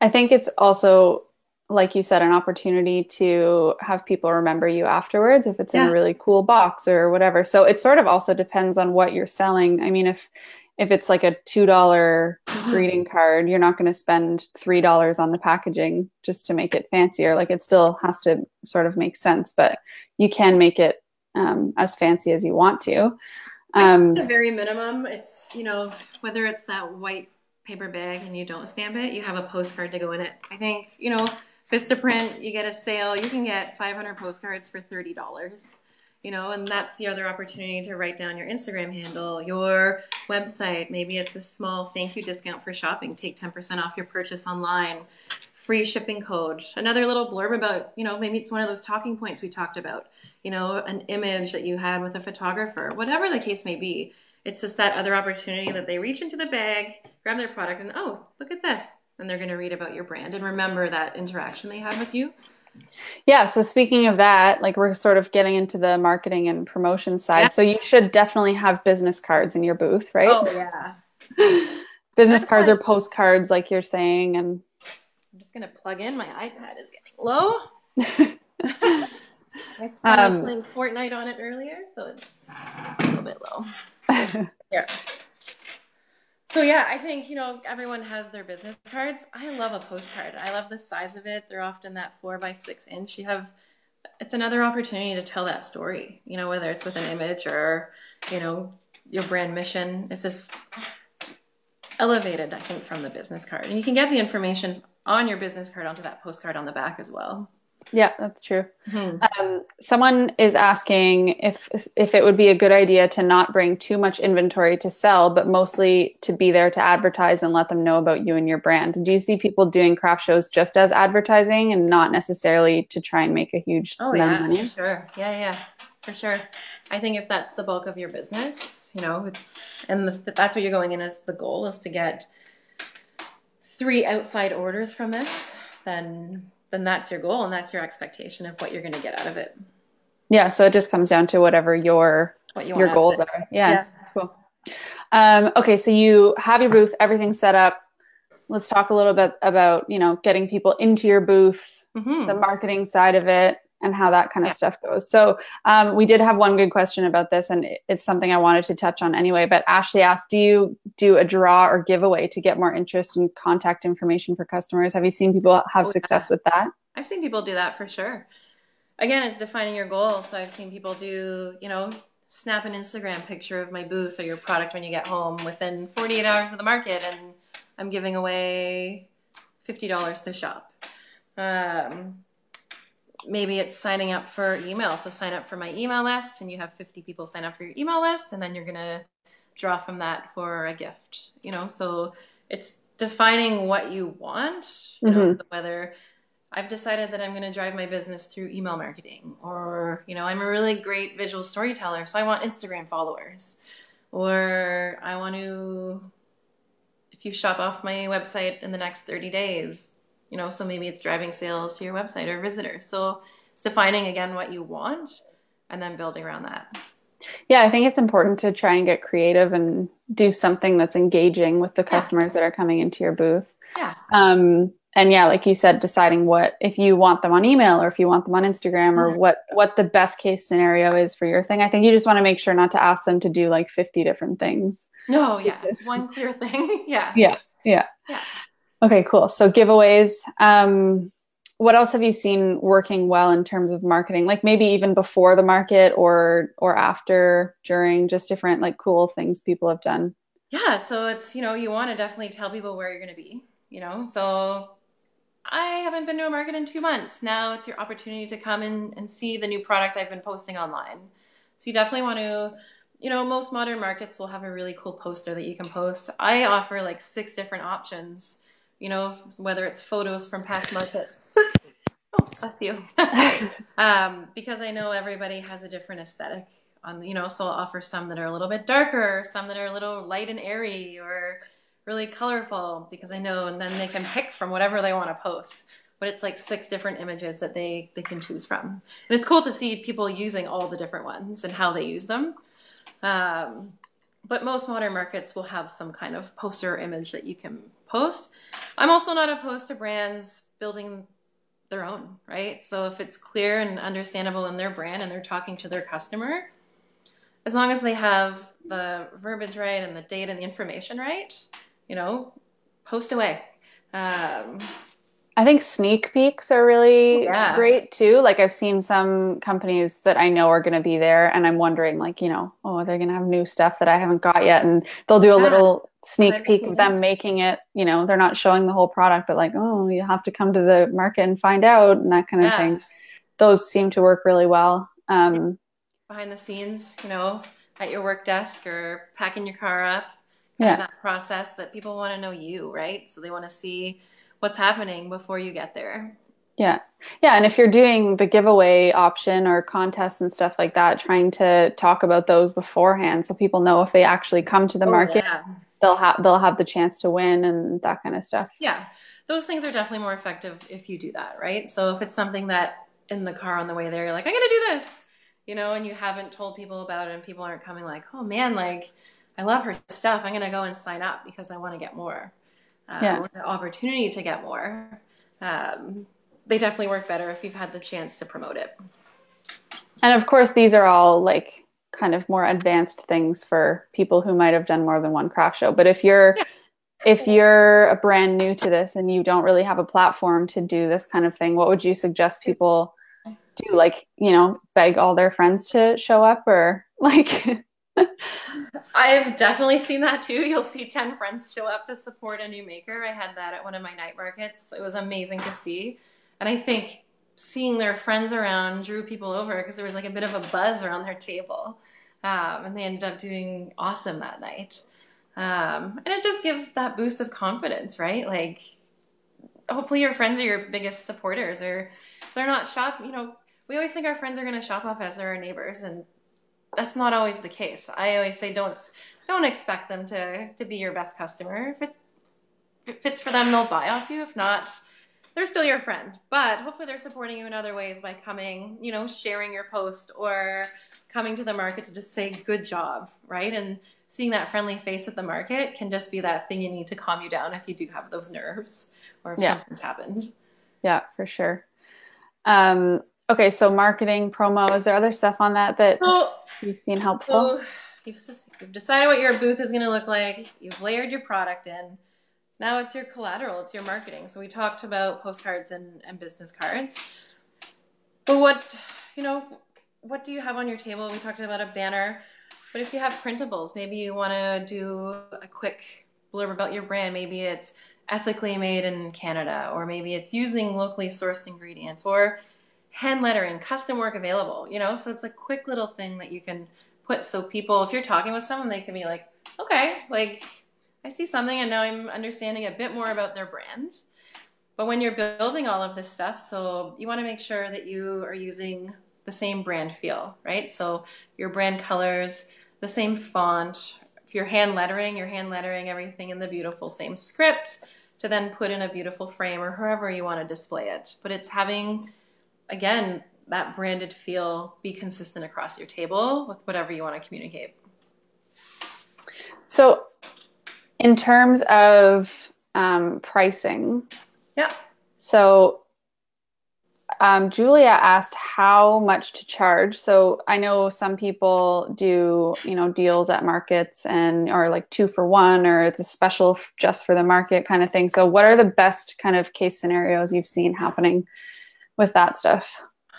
Speaker 1: I think it's also, like you said, an opportunity to have people remember you afterwards if it's in a
Speaker 2: Yeah.
Speaker 1: really cool box or whatever. So it sort of also depends on what you're selling. I mean, if it's like a $2
Speaker 2: Mhm.
Speaker 1: greeting card, you're not going to spend $3 on the packaging just to make it fancier. Like it still has to sort of make sense, but you can make it as fancy as you want to.
Speaker 2: I think at
Speaker 1: Um,
Speaker 2: a very minimum, it's, whether it's that white paper bag and you don't stamp it, you have a postcard to go in it. I think, Vistaprint, you get a sale, you can get 500 postcards for $30, and that's the other opportunity to write down your Instagram handle, your website. Maybe it's a small thank you discount for shopping. Take 10% off your purchase online, free shipping code, another little blurb about, maybe it's one of those talking points we talked about, an image that you had with a photographer, whatever the case may be. It's just that other opportunity that they reach into the bag, grab their product, and oh, look at this. And they're going to read about your brand and remember that interaction they had with you.
Speaker 1: yeah. So speaking of that, like we're sort of getting into the marketing and promotion
Speaker 2: Yeah.
Speaker 1: side. So you should definitely have business cards in your booth, right?
Speaker 2: Oh, yeah.
Speaker 1: Business
Speaker 2: That's
Speaker 1: cards
Speaker 2: fun.
Speaker 1: or postcards, like you're saying. And
Speaker 2: I'm just going to plug in. My iPad is getting low. My son was
Speaker 1: um,
Speaker 2: playing Fortnite on it earlier, so it's a little bit low. So, yeah. So yeah, I think, everyone has their business cards. I love a postcard. I love the size of it. They're often that 4 by 6 inch. It's another opportunity to tell that story, whether it's with an image or, you know, your brand mission. It's just elevated, I think, from the business card. And you can get the information on your business card onto that postcard on the back as well.
Speaker 1: yeah, that's true.
Speaker 2: Hmm.
Speaker 1: Someone is asking if it would be a good idea to not bring too much inventory to sell, but mostly to be there to advertise and let them know about you and your brand. Do you see people doing craft shows just as advertising and not necessarily to try and make a huge
Speaker 2: Oh
Speaker 1: amount of
Speaker 2: yeah, for
Speaker 1: money?
Speaker 2: sure. Yeah, for sure. I think if that's the bulk of your business, that's what you're going in as the goal is to get 3 outside orders from this, then that's your goal and that's your expectation of what you're going to get out of it.
Speaker 1: Yeah, so it just comes down to whatever
Speaker 2: What you want
Speaker 1: your
Speaker 2: out of
Speaker 1: goals
Speaker 2: it.
Speaker 1: are. Yeah,
Speaker 2: Yeah.
Speaker 1: cool. Okay, so you have your booth, everything's set up. Let's talk a little bit about, getting people into your booth, the
Speaker 2: Mm-hmm.
Speaker 1: marketing side of it, and how that kind of
Speaker 2: Yeah.
Speaker 1: stuff goes. So we did have one good question about this, and it's something I wanted to touch on anyway. But Ashley asked, do you do a draw or giveaway to get more interest and contact information for customers? Have you seen people have
Speaker 2: Oh
Speaker 1: success
Speaker 2: yeah.
Speaker 1: with that?
Speaker 2: I've seen people do that for sure. Again, it's defining your goals. So I've seen people do, snap an Instagram picture of my booth or your product when you get home within 48 hours of the market, and I'm giving away $50 to shop. Maybe it's signing up for email. So sign up for my email list, and you have 50 people sign up for your email list, and then you're going to draw from that for a gift, So it's defining what you want,
Speaker 1: Mm-hmm.
Speaker 2: whether I've decided that I'm going to drive my business through email marketing, or, I'm a really great visual storyteller, so I want Instagram followers, or I want to, if you shop off my website in the next 30 days, so maybe it's driving sales to your website or visitors. So it's defining again what you want and then building around that.
Speaker 1: Yeah, I think it's important to try and get creative and do something that's engaging with the
Speaker 2: Yeah.
Speaker 1: customers that are coming into your booth.
Speaker 2: Yeah.
Speaker 1: And yeah, like you said, deciding if you want them on email or if you want them on Instagram or what the best case scenario is for your thing. I think you just want to make sure not to ask them to do like 50 different things.
Speaker 2: No, yeah. It's one clear thing. Yeah.
Speaker 1: Yeah. Yeah.
Speaker 2: Yeah.
Speaker 1: Okay, cool. So giveaways. What else have you seen working well in terms of marketing? Like maybe even before the market or after, during, just different like cool things people have done.
Speaker 2: Yeah. So it's, you want to definitely tell people where you're going to be, so I haven't been to a market in 2 months. Now it's your opportunity to come in and see the new product I've been posting online. So you definitely want to, most modern markets will have a really cool poster that you can post. I offer like 6 different options, whether it's photos from past markets. Oh, bless you. Because I know everybody has a different aesthetic so I'll offer some that are a little bit darker, some that are a little light and airy or really colorful because I know, and then they can pick from whatever they want to post. but it's like 6 different images that they can choose from. And it's cool to see people using all the different ones and how they use them. But most modern markets will have some kind of poster or image that you can post. I'm also not opposed to brands building their own, right? So if it's clear and understandable in their brand and they're talking to their customer, as long as they have the verbiage right and the data and the information right, post away.
Speaker 1: I think sneak peeks are really
Speaker 2: Yeah.
Speaker 1: great too. Like I've seen some companies that I know are going to be there, and I'm wondering, like, oh, are they going to have new stuff that I haven't got yet? And they'll do a
Speaker 2: Yeah.
Speaker 1: little sneak
Speaker 2: Behind the
Speaker 1: peek of them
Speaker 2: scenes.
Speaker 1: making it. They're not showing the whole product, but like, oh, you have to come to the market and find out, and that kind of
Speaker 2: Yeah.
Speaker 1: thing. Those seem to work really well.
Speaker 2: Behind the scenes, at your work desk or packing your car up, kind of
Speaker 1: Yeah.
Speaker 2: that process that people want to know you, right? So they want to see what's happening before you get there.
Speaker 1: Yeah. Yeah. And if you're doing the giveaway option or contests and stuff like that, trying to talk about those beforehand so people know if they actually come to the
Speaker 2: Oh,
Speaker 1: market,
Speaker 2: yeah.
Speaker 1: they'll have the chance to win and that kind of stuff.
Speaker 2: Yeah. Those things are definitely more effective if you do that, right? So if it's something that in the car on the way there, you're like, I got to do this, and you haven't told people about it and people aren't coming like, oh man, like I love her stuff. I'm going to go and sign up because I want to get more.
Speaker 1: Yeah.
Speaker 2: Or the opportunity to get more. They definitely work better if you've had the chance to promote it.
Speaker 1: And of course, these are all like kind of more advanced things for people who might have done more than one craft show. But
Speaker 2: Yeah.
Speaker 1: if you're a brand new to this and you don't really have a platform to do this kind of thing, what would you suggest people do? Like, beg all their friends to show up, or like
Speaker 2: I've definitely seen that too. You'll see 10 friends show up to support a new maker. I had that at one of my night markets. It was amazing to see. And I think seeing their friends around drew people over because there was like a bit of a buzz around their table. And they ended up doing awesome that night. And it just gives that boost of confidence, right? Like, hopefully your friends are your biggest supporters, or they're not we always think our friends are going to shop off us or our neighbors, and that's not always the case. I always say don't expect them to be your best customer. If it fits for them, they'll buy off you. If not, they're still your friend. But hopefully they're supporting you in other ways by coming, sharing your post or coming to the market to just say good job, right? And seeing that friendly face at the market can just be that thing you need to calm you down if you do have those nerves or if something's happened.
Speaker 1: Yeah, for sure. Okay, so marketing, promo, is there other stuff on that
Speaker 2: So,
Speaker 1: you've seen helpful?
Speaker 2: so you've decided what your booth is going to look like. You've layered your product in. Now it's your collateral, it's your marketing. So we talked about postcards and business cards. But what do you have on your table? We talked about a banner. But if you have printables, maybe you want to do a quick blurb about your brand. Maybe it's ethically made in Canada, or maybe it's using locally sourced ingredients, or hand lettering, custom work available, so it's a quick little thing that you can put so people, if you're talking with someone, they can be like, okay, like I see something and now I'm understanding a bit more about their brand. But when you're building all of this stuff, so you want to make sure that you are using the same brand feel, right? So your brand colors, the same font. If you're hand lettering everything in the beautiful same script to then put in a beautiful frame or however you want to display it. But it's having, again, that branded feel be consistent across your table with whatever you want to communicate.
Speaker 1: So in terms of pricing,
Speaker 2: yeah.
Speaker 1: So Julia asked how much to charge. So I know some people do, deals at markets or like 2 for 1 or the special just for the market kind of thing. So what are the best kind of case scenarios you've seen happening with that stuff?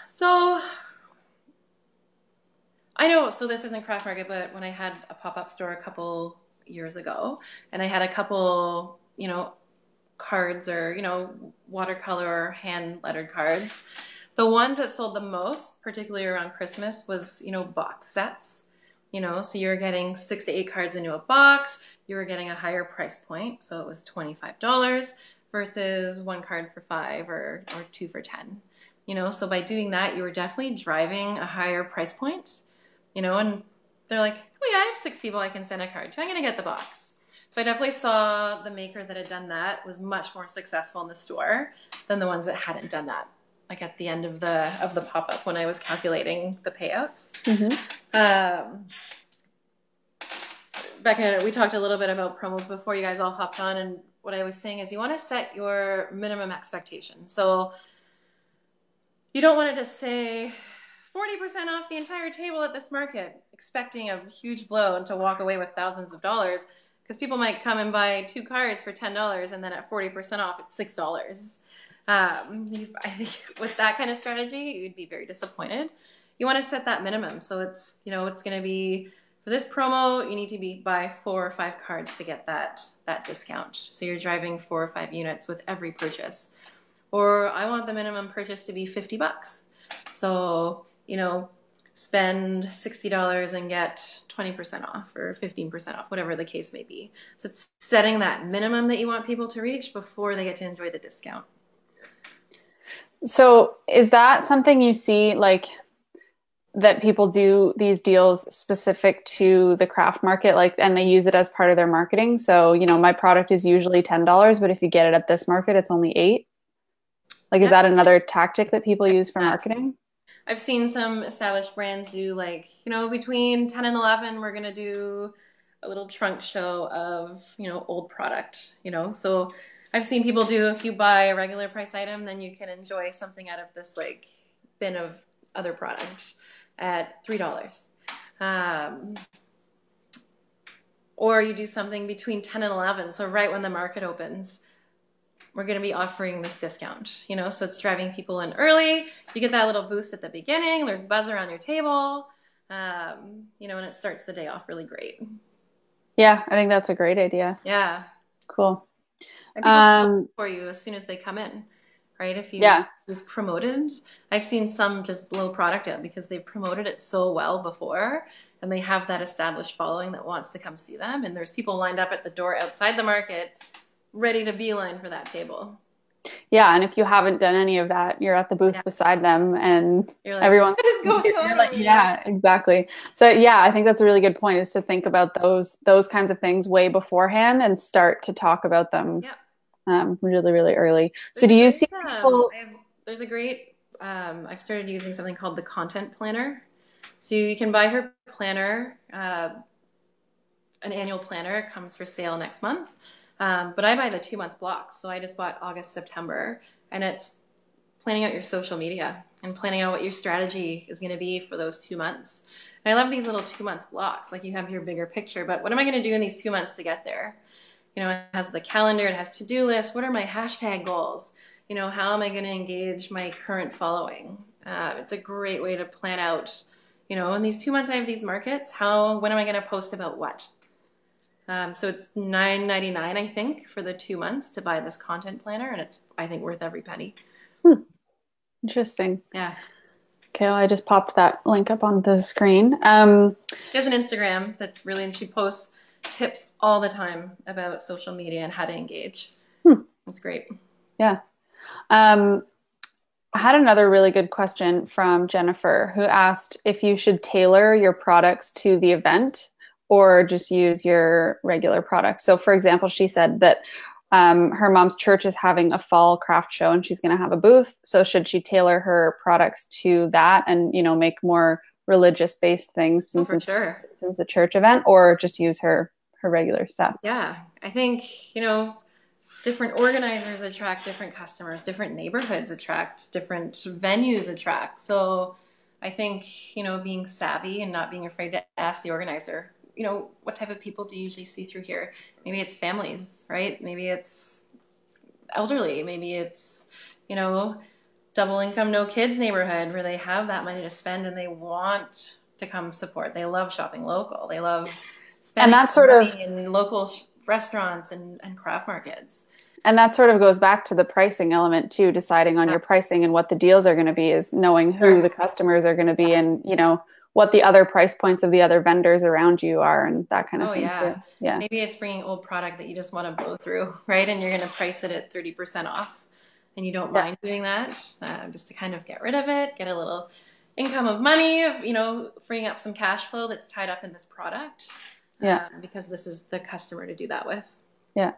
Speaker 2: So I know, so this isn't Craft Market, but when I had a pop-up store a couple years ago and I had a couple, cards or, watercolor or hand lettered cards, the ones that sold the most, particularly around Christmas, was, box sets. So you're getting 6 to 8 cards into a box. You were getting a higher price point. So it was $25 versus 1 card for $5 or 2 for $10. So by doing that, you were definitely driving a higher price point, and they're like, oh yeah, I have 6 people I can send a card to. I'm going to get the box. So I definitely saw the maker that had done that was much more successful in the store than the ones that hadn't done that. Like at the end of the pop-up when I was calculating the payouts. Um, Becca, we talked a little bit about promos before you guys all hopped on, and what I was saying is you want to set your minimum expectation. So you don't want to just say 40% off the entire table at this market, expecting a huge blow and to walk away with thousands of dollars, because people might come and buy 2 cards for $10 and then at 40% off it's $6. I think with that kind of strategy, you'd be very disappointed. You want to set that minimum. So it's, it's going to be, for this promo, you need to buy 4 or 5 cards to get that discount. So you're driving 4 or 5 units with every purchase. Or I want the minimum purchase to be $50. So, spend $60 and get 20% off or 15% off, whatever the case may be. So it's setting that minimum that you want people to reach before they get to enjoy the discount.
Speaker 1: So is that something you see, like, that people do these deals specific to the craft market, like, and they use it as part of their marketing? So, my product is usually $10, but if you get it at this market, it's only $8. Like, is that another tactic that people use for marketing?
Speaker 2: I've seen some established brands do, like, between 10 and 11, we're going to do a little trunk show of, old product, So I've seen people do, if you buy a regular price item, then you can enjoy something out of this, like, bin of other product at $3. Or you do something between 10 and 11. So right when the market opens, we're going to be offering this discount, so it's driving people in early. You get that little boost at the beginning. There's buzz around your table, and it starts the day off really great.
Speaker 1: Yeah, I think that's a great idea.
Speaker 2: Yeah.
Speaker 1: Cool.
Speaker 2: And people look for you as soon as they come in, right? If you've promoted, I've seen some just blow product out because they've promoted it so well before, and they have that established following that wants to come see them. And there's people lined up at the door outside the market ready to beeline for that table.
Speaker 1: Yeah, and if you haven't done any of that, you're at the booth beside them, and
Speaker 2: you're like,
Speaker 1: everyone's
Speaker 2: what is going on?
Speaker 1: Like, yeah, exactly. So yeah, I think that's a really good point, is to think about those kinds of things way beforehand and start to talk about them really, really early. So do you see people?
Speaker 2: There's a great, I've started using something called the content planner. So you can buy her planner, an annual planner. It comes for sale next month. But I buy the 2-month blocks. So I just bought August, September, and it's planning out your social media and planning out what your strategy is going to be for those 2 months. And I love these little 2-month blocks. Like, you have your bigger picture, but what am I going to do in these 2 months to get there? It has the calendar, it has to-do lists. What are my hashtag goals? How am I going to engage my current following? It's a great way to plan out, in these 2 months I have these markets, when am I going to post about what? So it's $9.99, I think, for the 2 months to buy this content planner, and it's, I think, worth every penny.
Speaker 1: Interesting.
Speaker 2: Yeah.
Speaker 1: Okay, well, I just popped that link up on the screen.
Speaker 2: She has an Instagram that's really, and she posts tips all the time about social media and how to engage. That's great.
Speaker 1: Yeah. I had another really good question from Jennifer, who asked if you should tailor your products to the event or just use your regular products. So for example, she said that her mom's church is having a fall craft show and she's going to have a booth. So should she tailor her products to that and, make more religious based things since it's a church event, or just use her regular stuff?
Speaker 2: Yeah, I think, different organizers attract different customers, different neighborhoods attract, different venues attract. So I think, being savvy and not being afraid to ask the organizer, what type of people do you usually see through here? Maybe it's families, right? Maybe it's elderly. Maybe it's, double income, no kids neighborhood where they have that money to spend and they want to come support. They love shopping local. They love spending money in local restaurants and craft markets.
Speaker 1: And that sort of goes back to the pricing element too, deciding on your pricing and what the deals are going to be, is knowing who the customers are going to be and, what the other price points of the other vendors around you are and that kind of thing too. Yeah.
Speaker 2: Maybe it's bringing old product that you just want to blow through, right? And you're going to price it at 30% off and you don't mind doing that, just to kind of get rid of it, get a little income of money of, freeing up some cash flow that's tied up in this product.
Speaker 1: Yeah.
Speaker 2: because this is the customer to do that with.
Speaker 1: Yeah.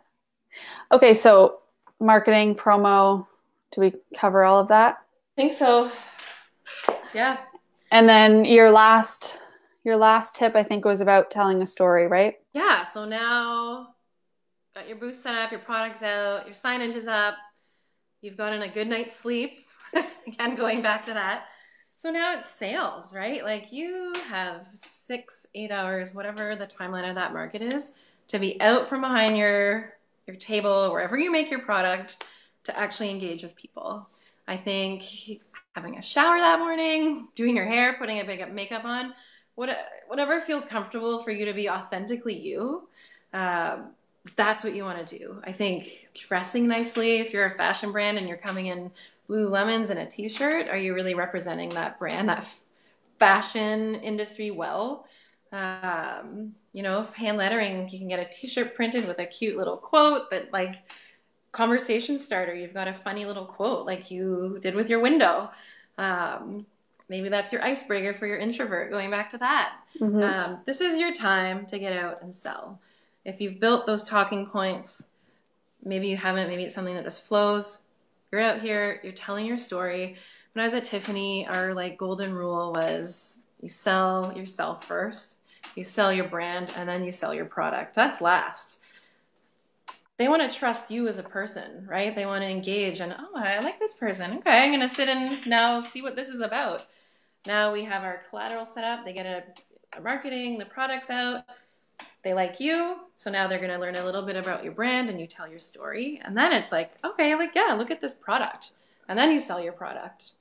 Speaker 1: Okay. So marketing, promo, do we cover all of that?
Speaker 2: I think so. Yeah.
Speaker 1: And then your last tip, I think, was about telling a story, right?
Speaker 2: Yeah. So now got your booth set up, your product's out, your signage is up, you've gotten a good night's sleep. Again, going back to that. So now it's sales, right? Like you have 6, 8 hours, whatever the timeline of that market is, to be out from behind your table, wherever you make your product, to actually engage with people. I think having a shower that morning, doing your hair, putting a big makeup on, whatever feels comfortable for you to be authentically you, that's what you want to do. I think dressing nicely, if you're a fashion brand and you're coming in Lululemons and a t-shirt, are you really representing that brand, that fashion industry well? You know, hand lettering, you can get a t-shirt printed with a cute little quote that like conversation starter. You've got a funny little quote like you did with your window. Maybe that's your icebreaker for your introvert, going back to that.
Speaker 1: Mm-hmm.
Speaker 2: This is your time to get out and sell. If you've built those talking points, maybe you haven't, maybe it's something that just flows. You're out here, you're telling your story. When I was at Tiffany, our like golden rule was you sell yourself first, you sell your brand, and then you sell your product. That's last. They want to trust you as a person, right? They want to engage and, oh, I like this person. Okay, I'm going to sit and now see what this is about. Now we have our collateral set up. They get a marketing, the product's out. They like you. So now they're going to learn a little bit about your brand and you tell your story. And then it's like, okay, like, yeah, look at this product. And then you sell your product.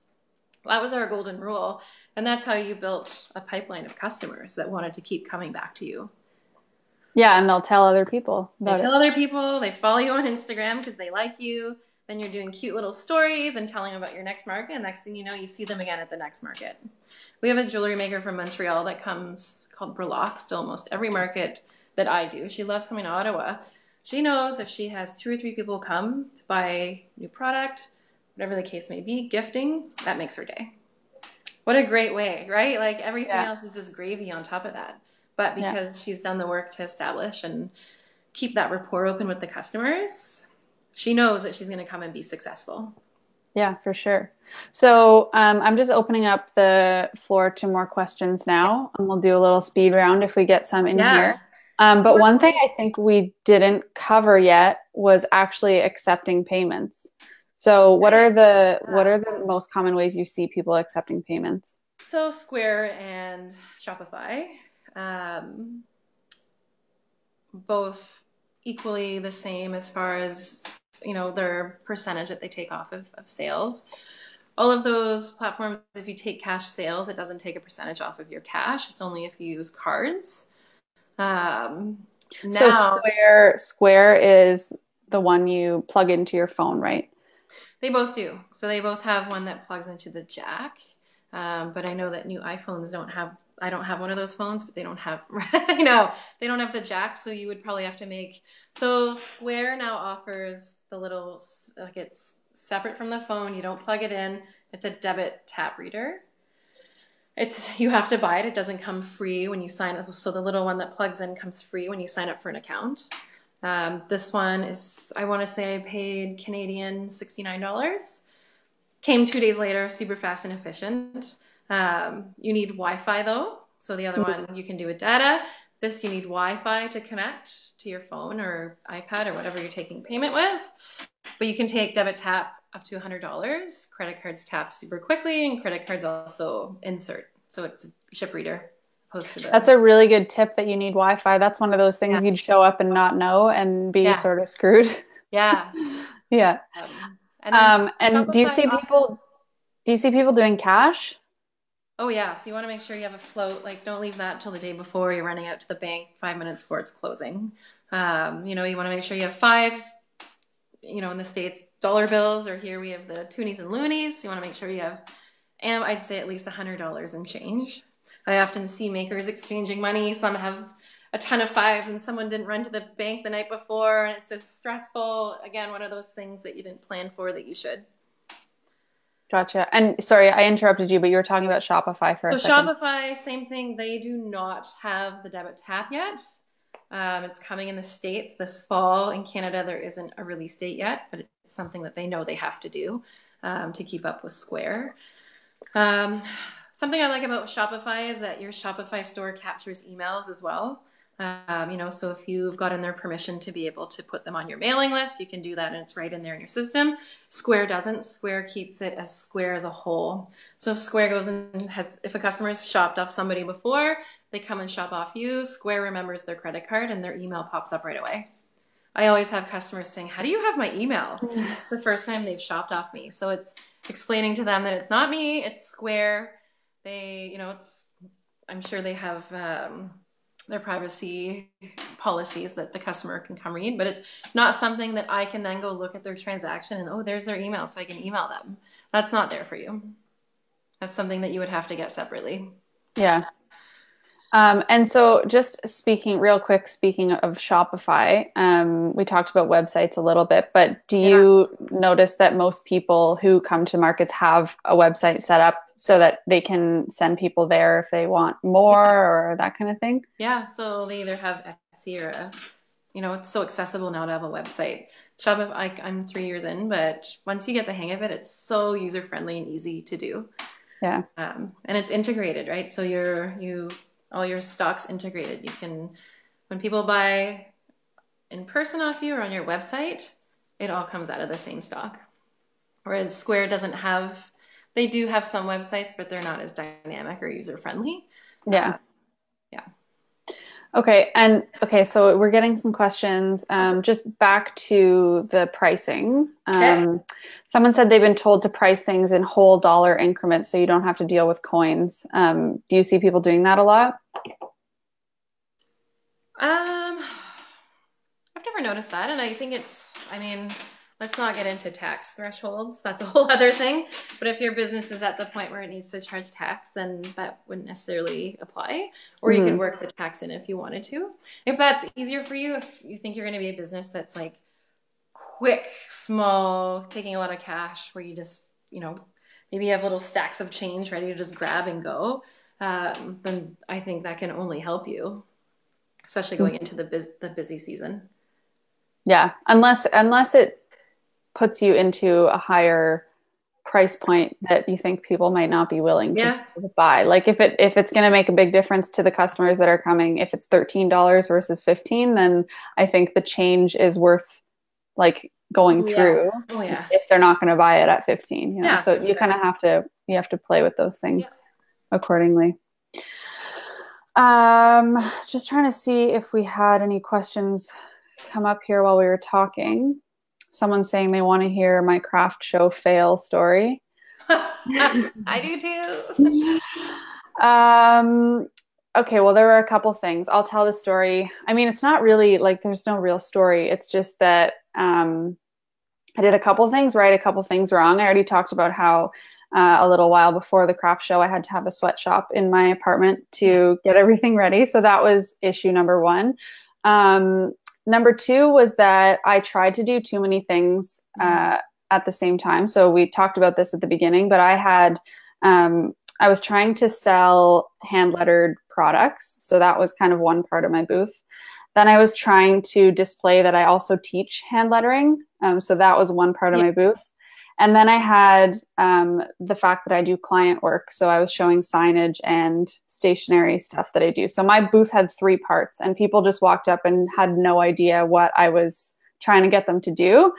Speaker 2: That was our golden rule. And that's how you built a pipeline of customers that wanted to keep coming back to you.
Speaker 1: Yeah, and they'll tell other people
Speaker 2: They
Speaker 1: about
Speaker 2: tell
Speaker 1: it.
Speaker 2: other people, they follow you on Instagram because they like you. Then you're doing cute little stories and telling them about your next market. And next thing you know, you see them again at the next market. We have a jewelry maker from Montreal that comes called Burlock to almost every market that I do. She loves coming to Ottawa. She knows if she has 2 or 3 people come to buy new product, whatever the case may be, gifting, that makes her day. What a great way, right? Like everything else is just gravy on top of that. But because she's done the work to establish and keep that rapport open with the customers, she knows that she's going to come and be successful.
Speaker 1: Yeah, for sure. So I'm just opening up the floor to more questions now, and we'll do a little speed round if we get some in here. But one thing I think we didn't cover yet was actually accepting payments. So what are the most common ways you see people accepting payments?
Speaker 2: So Square and Shopify, both equally the same as far as, you know, their percentage that they take off of sales. All of those platforms, if you take cash sales, it doesn't take a percentage off of your cash. It's only if you use cards.
Speaker 1: So Square is the one you plug into your phone, right?
Speaker 2: They both do. So they both have one that plugs into the jack. But I know that new iPhones don't have, I don't have one of those phones, but they don't have, I know, they don't have the jack. So you would probably have to make, so Square now offers the little, like it's separate from the phone. You don't plug it in. It's a debit tap reader. You have to buy it. It doesn't come free when you sign up. So the little one that plugs in comes free when you sign up for an account. This one is, I want to say I paid Canadian $69. Came 2 days later, super fast and efficient. You need Wi-Fi though. So the other one you can do with data. This you need Wi-Fi to connect to your phone or iPad or whatever you're taking payment with. But you can take debit tap up to $100. Credit cards tap super quickly, and credit cards also insert. So it's a chip reader.
Speaker 1: That's a really good tip that you need Wi-Fi. That's one of those things you'd show up and not know and be sort of screwed.
Speaker 2: Yeah.
Speaker 1: Yeah. And do you see people doing cash?
Speaker 2: Oh yeah. So you want to make sure you have a float. Like don't leave that till the day before you're running out to the bank 5 minutes before it's closing. You know, you want to make sure you have fives. You know, in the States, dollar bills, or here we have the toonies and loonies. You want to make sure you have, and I'd say at least $100 in change. I often see makers exchanging money. Some have a ton of fives and someone didn't run to the bank the night before and it's just stressful. Again, one of those things that you didn't plan for that you should.
Speaker 1: Gotcha. And sorry, I interrupted you, but you were talking about Shopify for a second.
Speaker 2: So Shopify, same thing. They do not have the debit tap yet. It's coming in the States this fall. In Canada, there isn't a release date yet, but it's something that they know they have to do to keep up with Square. Um, Something I like about Shopify is that your Shopify store captures emails as well. So if you've gotten their permission to be able to put them on your mailing list, you can do that and it's right in there in your system. Square doesn't. Square keeps it as Square as a whole. So if Square goes and if a customer's shopped off somebody before, they come and shop off you, Square remembers their credit card and their email pops up right away. I always have customers saying, how do you have my email? It's the first time they've shopped off me. So it's explaining to them that it's not me, it's Square. I'm sure they have their privacy policies that the customer can come read, but it's not something that I can then go look at their transaction and, oh, there's their email, so I can email them. That's not there for you. That's something that you would have to get separately.
Speaker 1: Yeah. And so just speaking of Shopify, we talked about websites a little bit, but do you notice that most people who come to markets have a website set up so that they can send people there if they want more or that kind of thing?
Speaker 2: Yeah. So they either have Etsy or it's so accessible now to have a website. Shopify, I'm 3 years in, but once you get the hang of it, it's so user-friendly and easy to do.
Speaker 1: Yeah.
Speaker 2: And it's integrated, right? So all your stock's integrated. You can, when people buy in person off you or on your website, it all comes out of the same stock. Whereas Square they do have some websites, but they're not as dynamic or user-friendly.
Speaker 1: Yeah.
Speaker 2: Yeah.
Speaker 1: Okay. So we're getting some questions. Just back to the pricing. Someone said they've been told to price things in whole dollar increments so you don't have to deal with coins. Do you see people doing that a lot?
Speaker 2: I've never noticed that. And I think let's not get into tax thresholds. That's a whole other thing. But if your business is at the point where it needs to charge tax, then that wouldn't necessarily apply. Or you could work the tax in if you wanted to. If that's easier for you, if you think you're going to be a business that's like quick, small, taking a lot of cash, where you just, maybe you have little stacks of change ready to just grab and go, then I think that can only help you, especially going into the busy season.
Speaker 1: Yeah, unless it puts you into a higher price point that you think people might not be willing to buy. Like if it's going to make a big difference to the customers that are coming, if it's $13 versus $15, then I think the change is worth like going through.
Speaker 2: Oh yeah.
Speaker 1: If they're not going to buy it at 15, so you kind of have to play with those things accordingly. Just trying to see if we had any questions come up here while we were talking. Someone's saying they want to hear my craft show fail story.
Speaker 2: I do too.
Speaker 1: Okay, well, there were a couple things. I'll tell the story. I mean, it's not really like there's no real story. It's just that I did a couple things right, a couple things wrong. I already talked about how a little while before the craft show, I had to have a sweatshop in my apartment to get everything ready. So that was issue number one. Number two was that I tried to do too many things at the same time. So we talked about this at the beginning, but I was trying to sell hand lettered products. So that was kind of one part of my booth. Then I was trying to display that I also teach hand lettering. So that was one part of my booth. And then I had the fact that I do client work. So I was showing signage and stationery stuff that I do. So my booth had three parts and people just walked up and had no idea what I was trying to get them to do.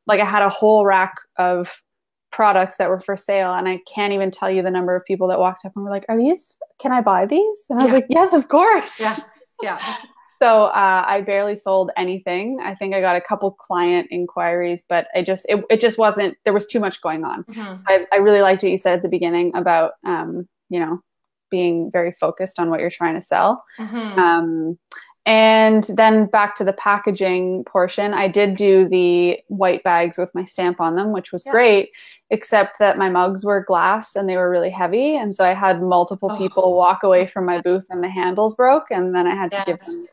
Speaker 1: Like I had a whole rack of products that were for sale and I can't even tell you the number of people that walked up and were like, can I buy these? And I was like, yes, of course.
Speaker 2: Yeah.
Speaker 1: So I barely sold anything. I think I got a couple client inquiries, but it just wasn't, there was too much going on. So I really liked what you said at the beginning about, being very focused on what you're trying to sell. And then back to the packaging portion, I did do the white bags with my stamp on them, which was great, except that my mugs were glass and they were really heavy. And so I had multiple people walk away from my booth and the handles broke. And then I had to give them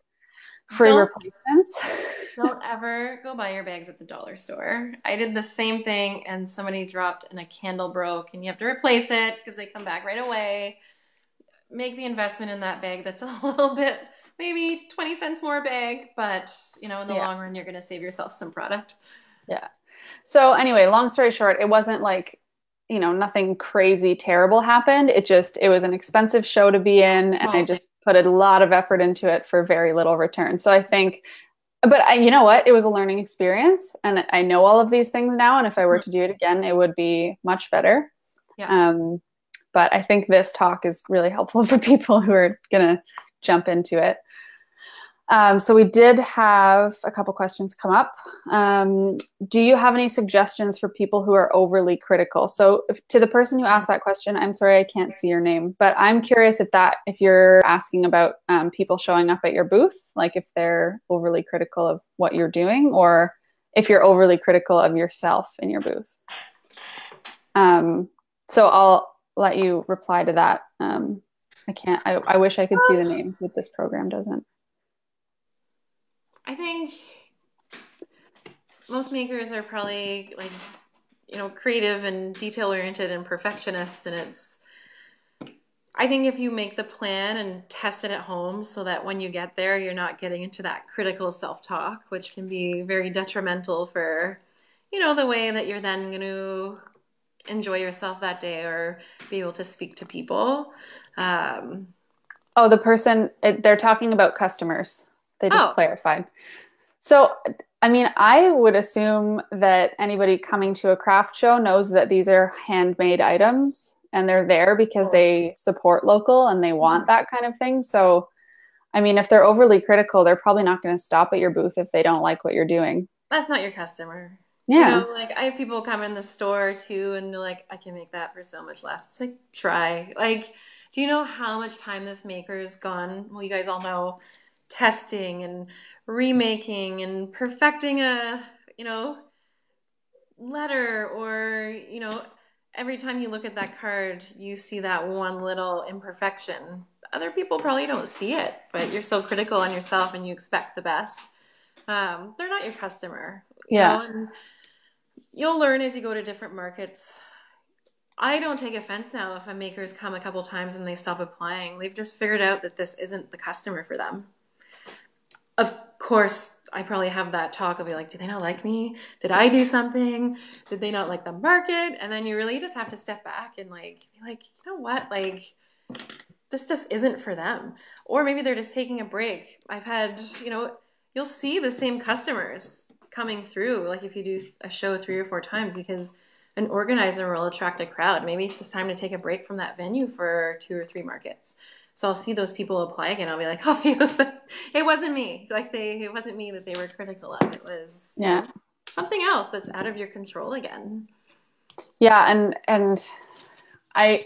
Speaker 1: free replacements.
Speaker 2: Don't ever go buy your bags at the dollar store. I did the same thing and somebody dropped and a candle broke and you have to replace it because they come back right away. Make the investment in that bag that's a little bit maybe 20 cents more a bag, but in the
Speaker 1: Yeah.
Speaker 2: long run, you're going to save yourself some product.
Speaker 1: Yeah. So anyway, long story short, it wasn't like, nothing crazy terrible happened. It was an expensive show to be in, and I
Speaker 2: Oh,
Speaker 1: just put a lot of effort into it for very little return. So I think, but you know what? It was a learning experience, and I know all of these things now. And if I were to do it again, it would be much better.
Speaker 2: yeah.
Speaker 1: Um, but I think this talk is really helpful for people who are going to jump into it. So we did have a couple questions come up. Do you have any suggestions for people who are overly critical? So to the person who asked that question, I'm sorry, I can't see your name, but I'm curious if you're asking about people showing up at your booth, like if they're overly critical of what you're doing, or if you're overly critical of yourself in your booth. So I'll let you reply to that. I wish I could see the names, but this program doesn't.
Speaker 2: I think most makers are probably like, creative and detail oriented and perfectionist. And I think if you make the plan and test it at home so that when you get there, you're not getting into that critical self-talk, which can be very detrimental for, the way that you're then going to enjoy yourself that day or be able to speak to people.
Speaker 1: Oh, they're talking about customers. They just
Speaker 2: Oh,
Speaker 1: clarified. So, I mean, I would assume that anybody coming to a craft show knows that these are handmade items and they're there because they support local and they want that kind of thing. So, I mean, if they're overly critical, they're probably not going to stop at your booth if they don't like what you're doing.
Speaker 2: that's not your customer.
Speaker 1: Yeah.
Speaker 2: Like I have people come in the store too and they're like, I can make that for so much less. It's like, try. Like, do you know how much time this maker's gone? Well, you guys all know testing and remaking and perfecting a, letter or, every time you look at that card, you see that one little imperfection. Other people probably don't see it, but you're so critical on yourself and you expect the best. They're not your customer,
Speaker 1: Yeah.
Speaker 2: and you'll learn as you go to different markets. I don't take offense now if a maker's come a couple times and they stop applying. They've just figured out that this isn't the customer for them. Of course, I probably have that talk of be like, do they not like me? Did I do something? Did they not like the market? And then you really just have to step back and be like, you know what? Like, this just isn't for them. Or maybe they're just taking a break. I've had, you'll see the same customers coming through, like if you do a show 3 or 4 times, because an organizer will attract a crowd. Maybe it's just time to take a break from that venue for 2 or 3 markets. So I'll see those people apply again. I'll be like, oh, it wasn't me. It wasn't me that they were critical of. It was
Speaker 1: Yeah.
Speaker 2: something else that's out of your control again.
Speaker 1: Yeah. And I,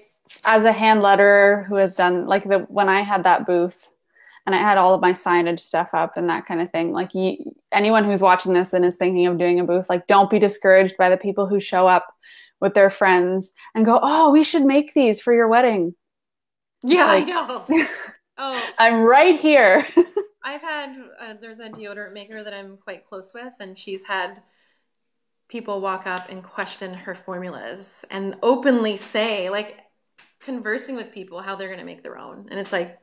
Speaker 1: as a hand letterer who has done when I had that booth and I had all of my signage stuff up and that kind of thing, anyone who's watching this and is thinking of doing a booth, don't be discouraged by the people who show up with their friends and go, oh, we should make these for your wedding.
Speaker 2: Yeah, I know. Oh,
Speaker 1: I'm right here.
Speaker 2: I've had, there's a deodorant maker that I'm quite close with, and she's had people walk up and question her formulas and openly say, conversing with people, how they're going to make their own. And it's like,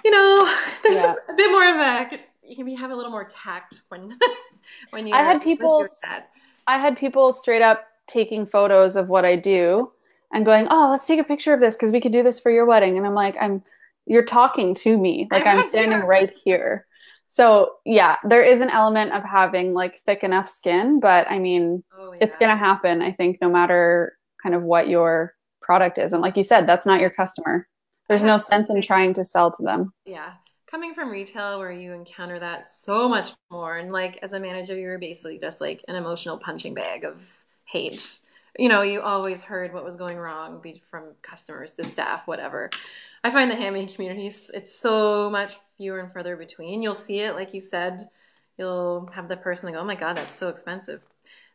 Speaker 2: there's a bit more of you can have a little more tact when you're
Speaker 1: I had people straight up taking photos of what I do and going, oh, let's take a picture of this because we could do this for your wedding. And I'm like, you're talking to me. I'm standing right here. So yeah, there is an element of having thick enough skin, but I mean, it's going to happen, I think, no matter kind of what your product is. And like you said, that's not your customer. There's no sense in trying to sell to them.
Speaker 2: Yeah. Coming from retail where you encounter that so much more. And as a manager, you're basically just an emotional punching bag of hate. You always heard what was going wrong, be from customers to staff, whatever. I find the handmade communities, it's so much fewer and further between. You'll see it, like you said, you'll have the person go, oh my God, that's so expensive.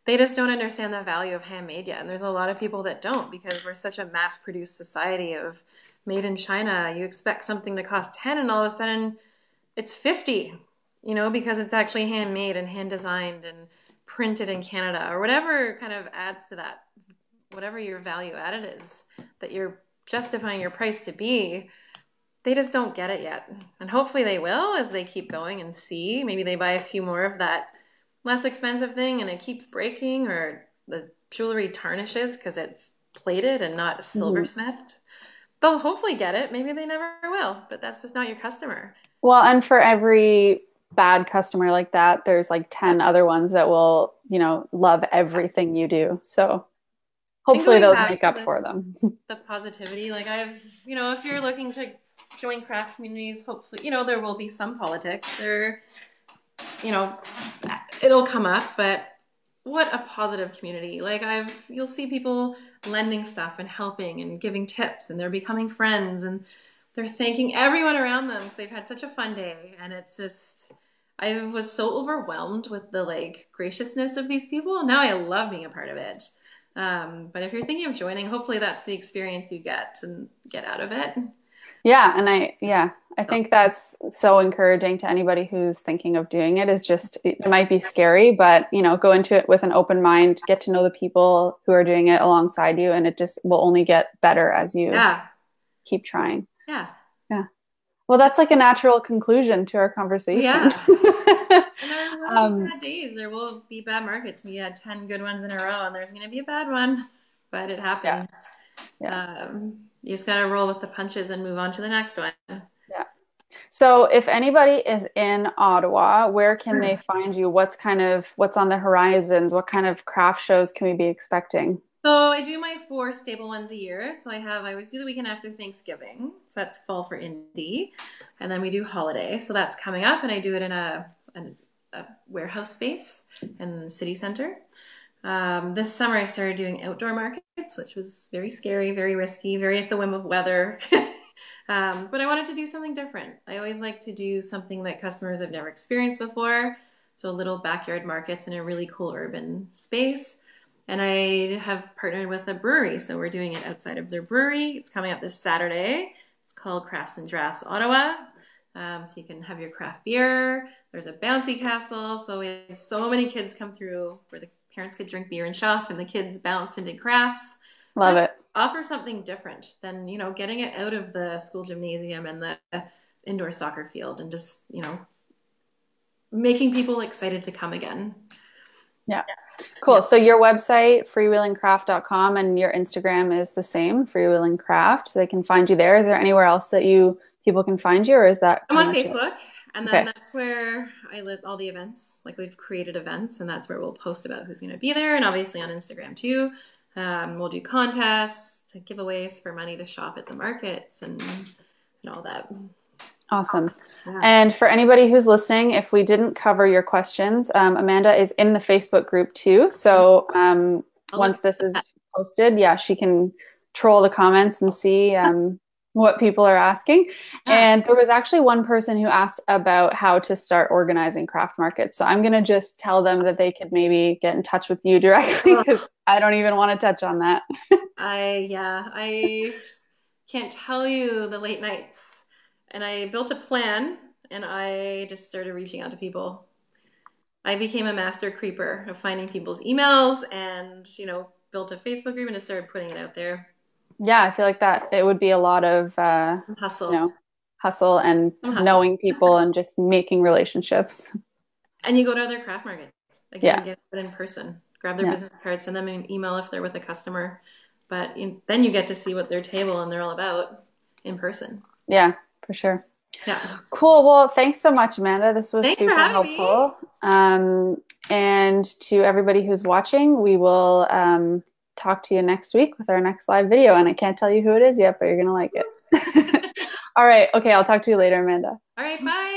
Speaker 2: They just don't understand the value of handmade yet. And there's a lot of people that don't, because we're such a mass-produced society of made in China. You expect something to cost 10 and all of a sudden it's 50, because it's actually handmade and hand designed and printed in Canada or whatever kind of adds to that, whatever your value added is that you're justifying your price to be. they just don't get it yet. And hopefully they will as they keep going and see. Maybe they buy a few more of that less expensive thing and it keeps breaking, or the jewelry tarnishes because it's plated and not
Speaker 1: Mhm.
Speaker 2: silversmithed. They'll hopefully get it. Maybe they never will, but that's just not your customer.
Speaker 1: Well, and for every bad customer like that, there's like 10 other ones that will, love everything you do. So
Speaker 2: And
Speaker 1: hopefully
Speaker 2: going
Speaker 1: those
Speaker 2: back
Speaker 1: make
Speaker 2: to
Speaker 1: up for them.
Speaker 2: the positivity, like if you're looking to join craft communities, hopefully, there will be some politics. You know, it'll come up, but what a positive community. Like you'll see people lending stuff and helping and giving tips, and they're becoming friends, and they're thanking everyone around them because they've had such a fun day. And it's just, I was so overwhelmed with the like graciousness of these people. Now I love being a part of it. But if you're thinking of joining, hopefully that's the experience you get and get out of it.
Speaker 1: Yeah, and I think that's so encouraging to anybody who's thinking of doing it. Is just it might be scary, but go into it with an open mind, get to know the people who are doing it alongside you, and it just will only get better as you
Speaker 2: Yeah.
Speaker 1: keep trying.
Speaker 2: Yeah.
Speaker 1: Yeah. Well, that's like a natural conclusion to our conversation.
Speaker 2: Yeah. And there will be
Speaker 1: Um,
Speaker 2: bad days. There will be bad markets. You had 10 good ones in a row, and there's going to be a bad one, but it
Speaker 1: yeah,
Speaker 2: happens.
Speaker 1: yeah,
Speaker 2: You just got to roll with the punches and move on to the next one.
Speaker 1: yeah. So if anybody is in Ottawa, where can they find you? What's on the horizons? What kind of craft shows can we be expecting?
Speaker 2: So I do my 4 staple ones a year. So I always do the weekend after Thanksgiving. So that's fall for indie. And then we do holiday. So that's coming up, and I do it in a warehouse space in the city center. This summer I started doing outdoor markets, which was very scary, very risky, very at the whim of weather. But I wanted to do something different. I always like to do something that customers have never experienced before. So little backyard markets in a really cool urban space. And I have partnered with a brewery. So we're doing it outside of their brewery. It's coming up this Saturday. It's called Crafts and Drafts Ottawa. So you can have your craft beer. There's a bouncy castle. So we had so many kids come through where the parents could drink beer and shop, and the kids bounced into crafts. So
Speaker 1: Love
Speaker 2: just
Speaker 1: it.
Speaker 2: offer something different than, getting it out of the school gymnasium and the indoor soccer field, and just, making people excited to come again.
Speaker 1: Yeah. Cool.
Speaker 2: Yeah.
Speaker 1: So your website, freewheelingcraft.com, and your Instagram is the same, freewheelingcraft. So they can find you there. Is there anywhere else that people can find you, or is that
Speaker 2: I'm
Speaker 1: pretty
Speaker 2: on
Speaker 1: much it?
Speaker 2: Facebook, and then
Speaker 1: Okay.
Speaker 2: that's where I live all the events. Like we've created events, and that's where we'll post about who's going to be there, and obviously on Instagram too. We'll do contests, giveaways for money to shop at the markets, and all that.
Speaker 1: Awesome.
Speaker 2: Yeah.
Speaker 1: And for anybody who's listening, if we didn't cover your questions, Amanda is in the Facebook group too. So once this is posted, yeah, she can troll the comments and see what people are asking. And there was actually one person who asked about how to start organizing craft markets. So I'm going to just tell them that they could maybe get in touch with you directly, because I don't even want to touch on that.
Speaker 2: I can't tell you the late nights. And I built a plan, and I just started reaching out to people. I became a master creeper of finding people's emails, and, built a Facebook group and just started putting it out there.
Speaker 1: Yeah, I feel like that it would be a lot of
Speaker 2: Hustle.
Speaker 1: Hustle and knowing people and just making relationships.
Speaker 2: And you go to other craft markets. Again, get it in person. Grab their business cards, send them an email if they're with a customer. But then you get to see what their table and they're all about in person.
Speaker 1: Yeah, for sure.
Speaker 2: Yeah.
Speaker 1: Cool. Well, thanks so much, Amanda. This was
Speaker 2: Thanks
Speaker 1: super
Speaker 2: for having
Speaker 1: helpful. And to everybody who's watching, we will talk to you next week with our next live video. And I can't tell you who it is yet, but you're going to like it. All right. Okay. I'll talk to you later, Amanda.
Speaker 2: All right. Bye.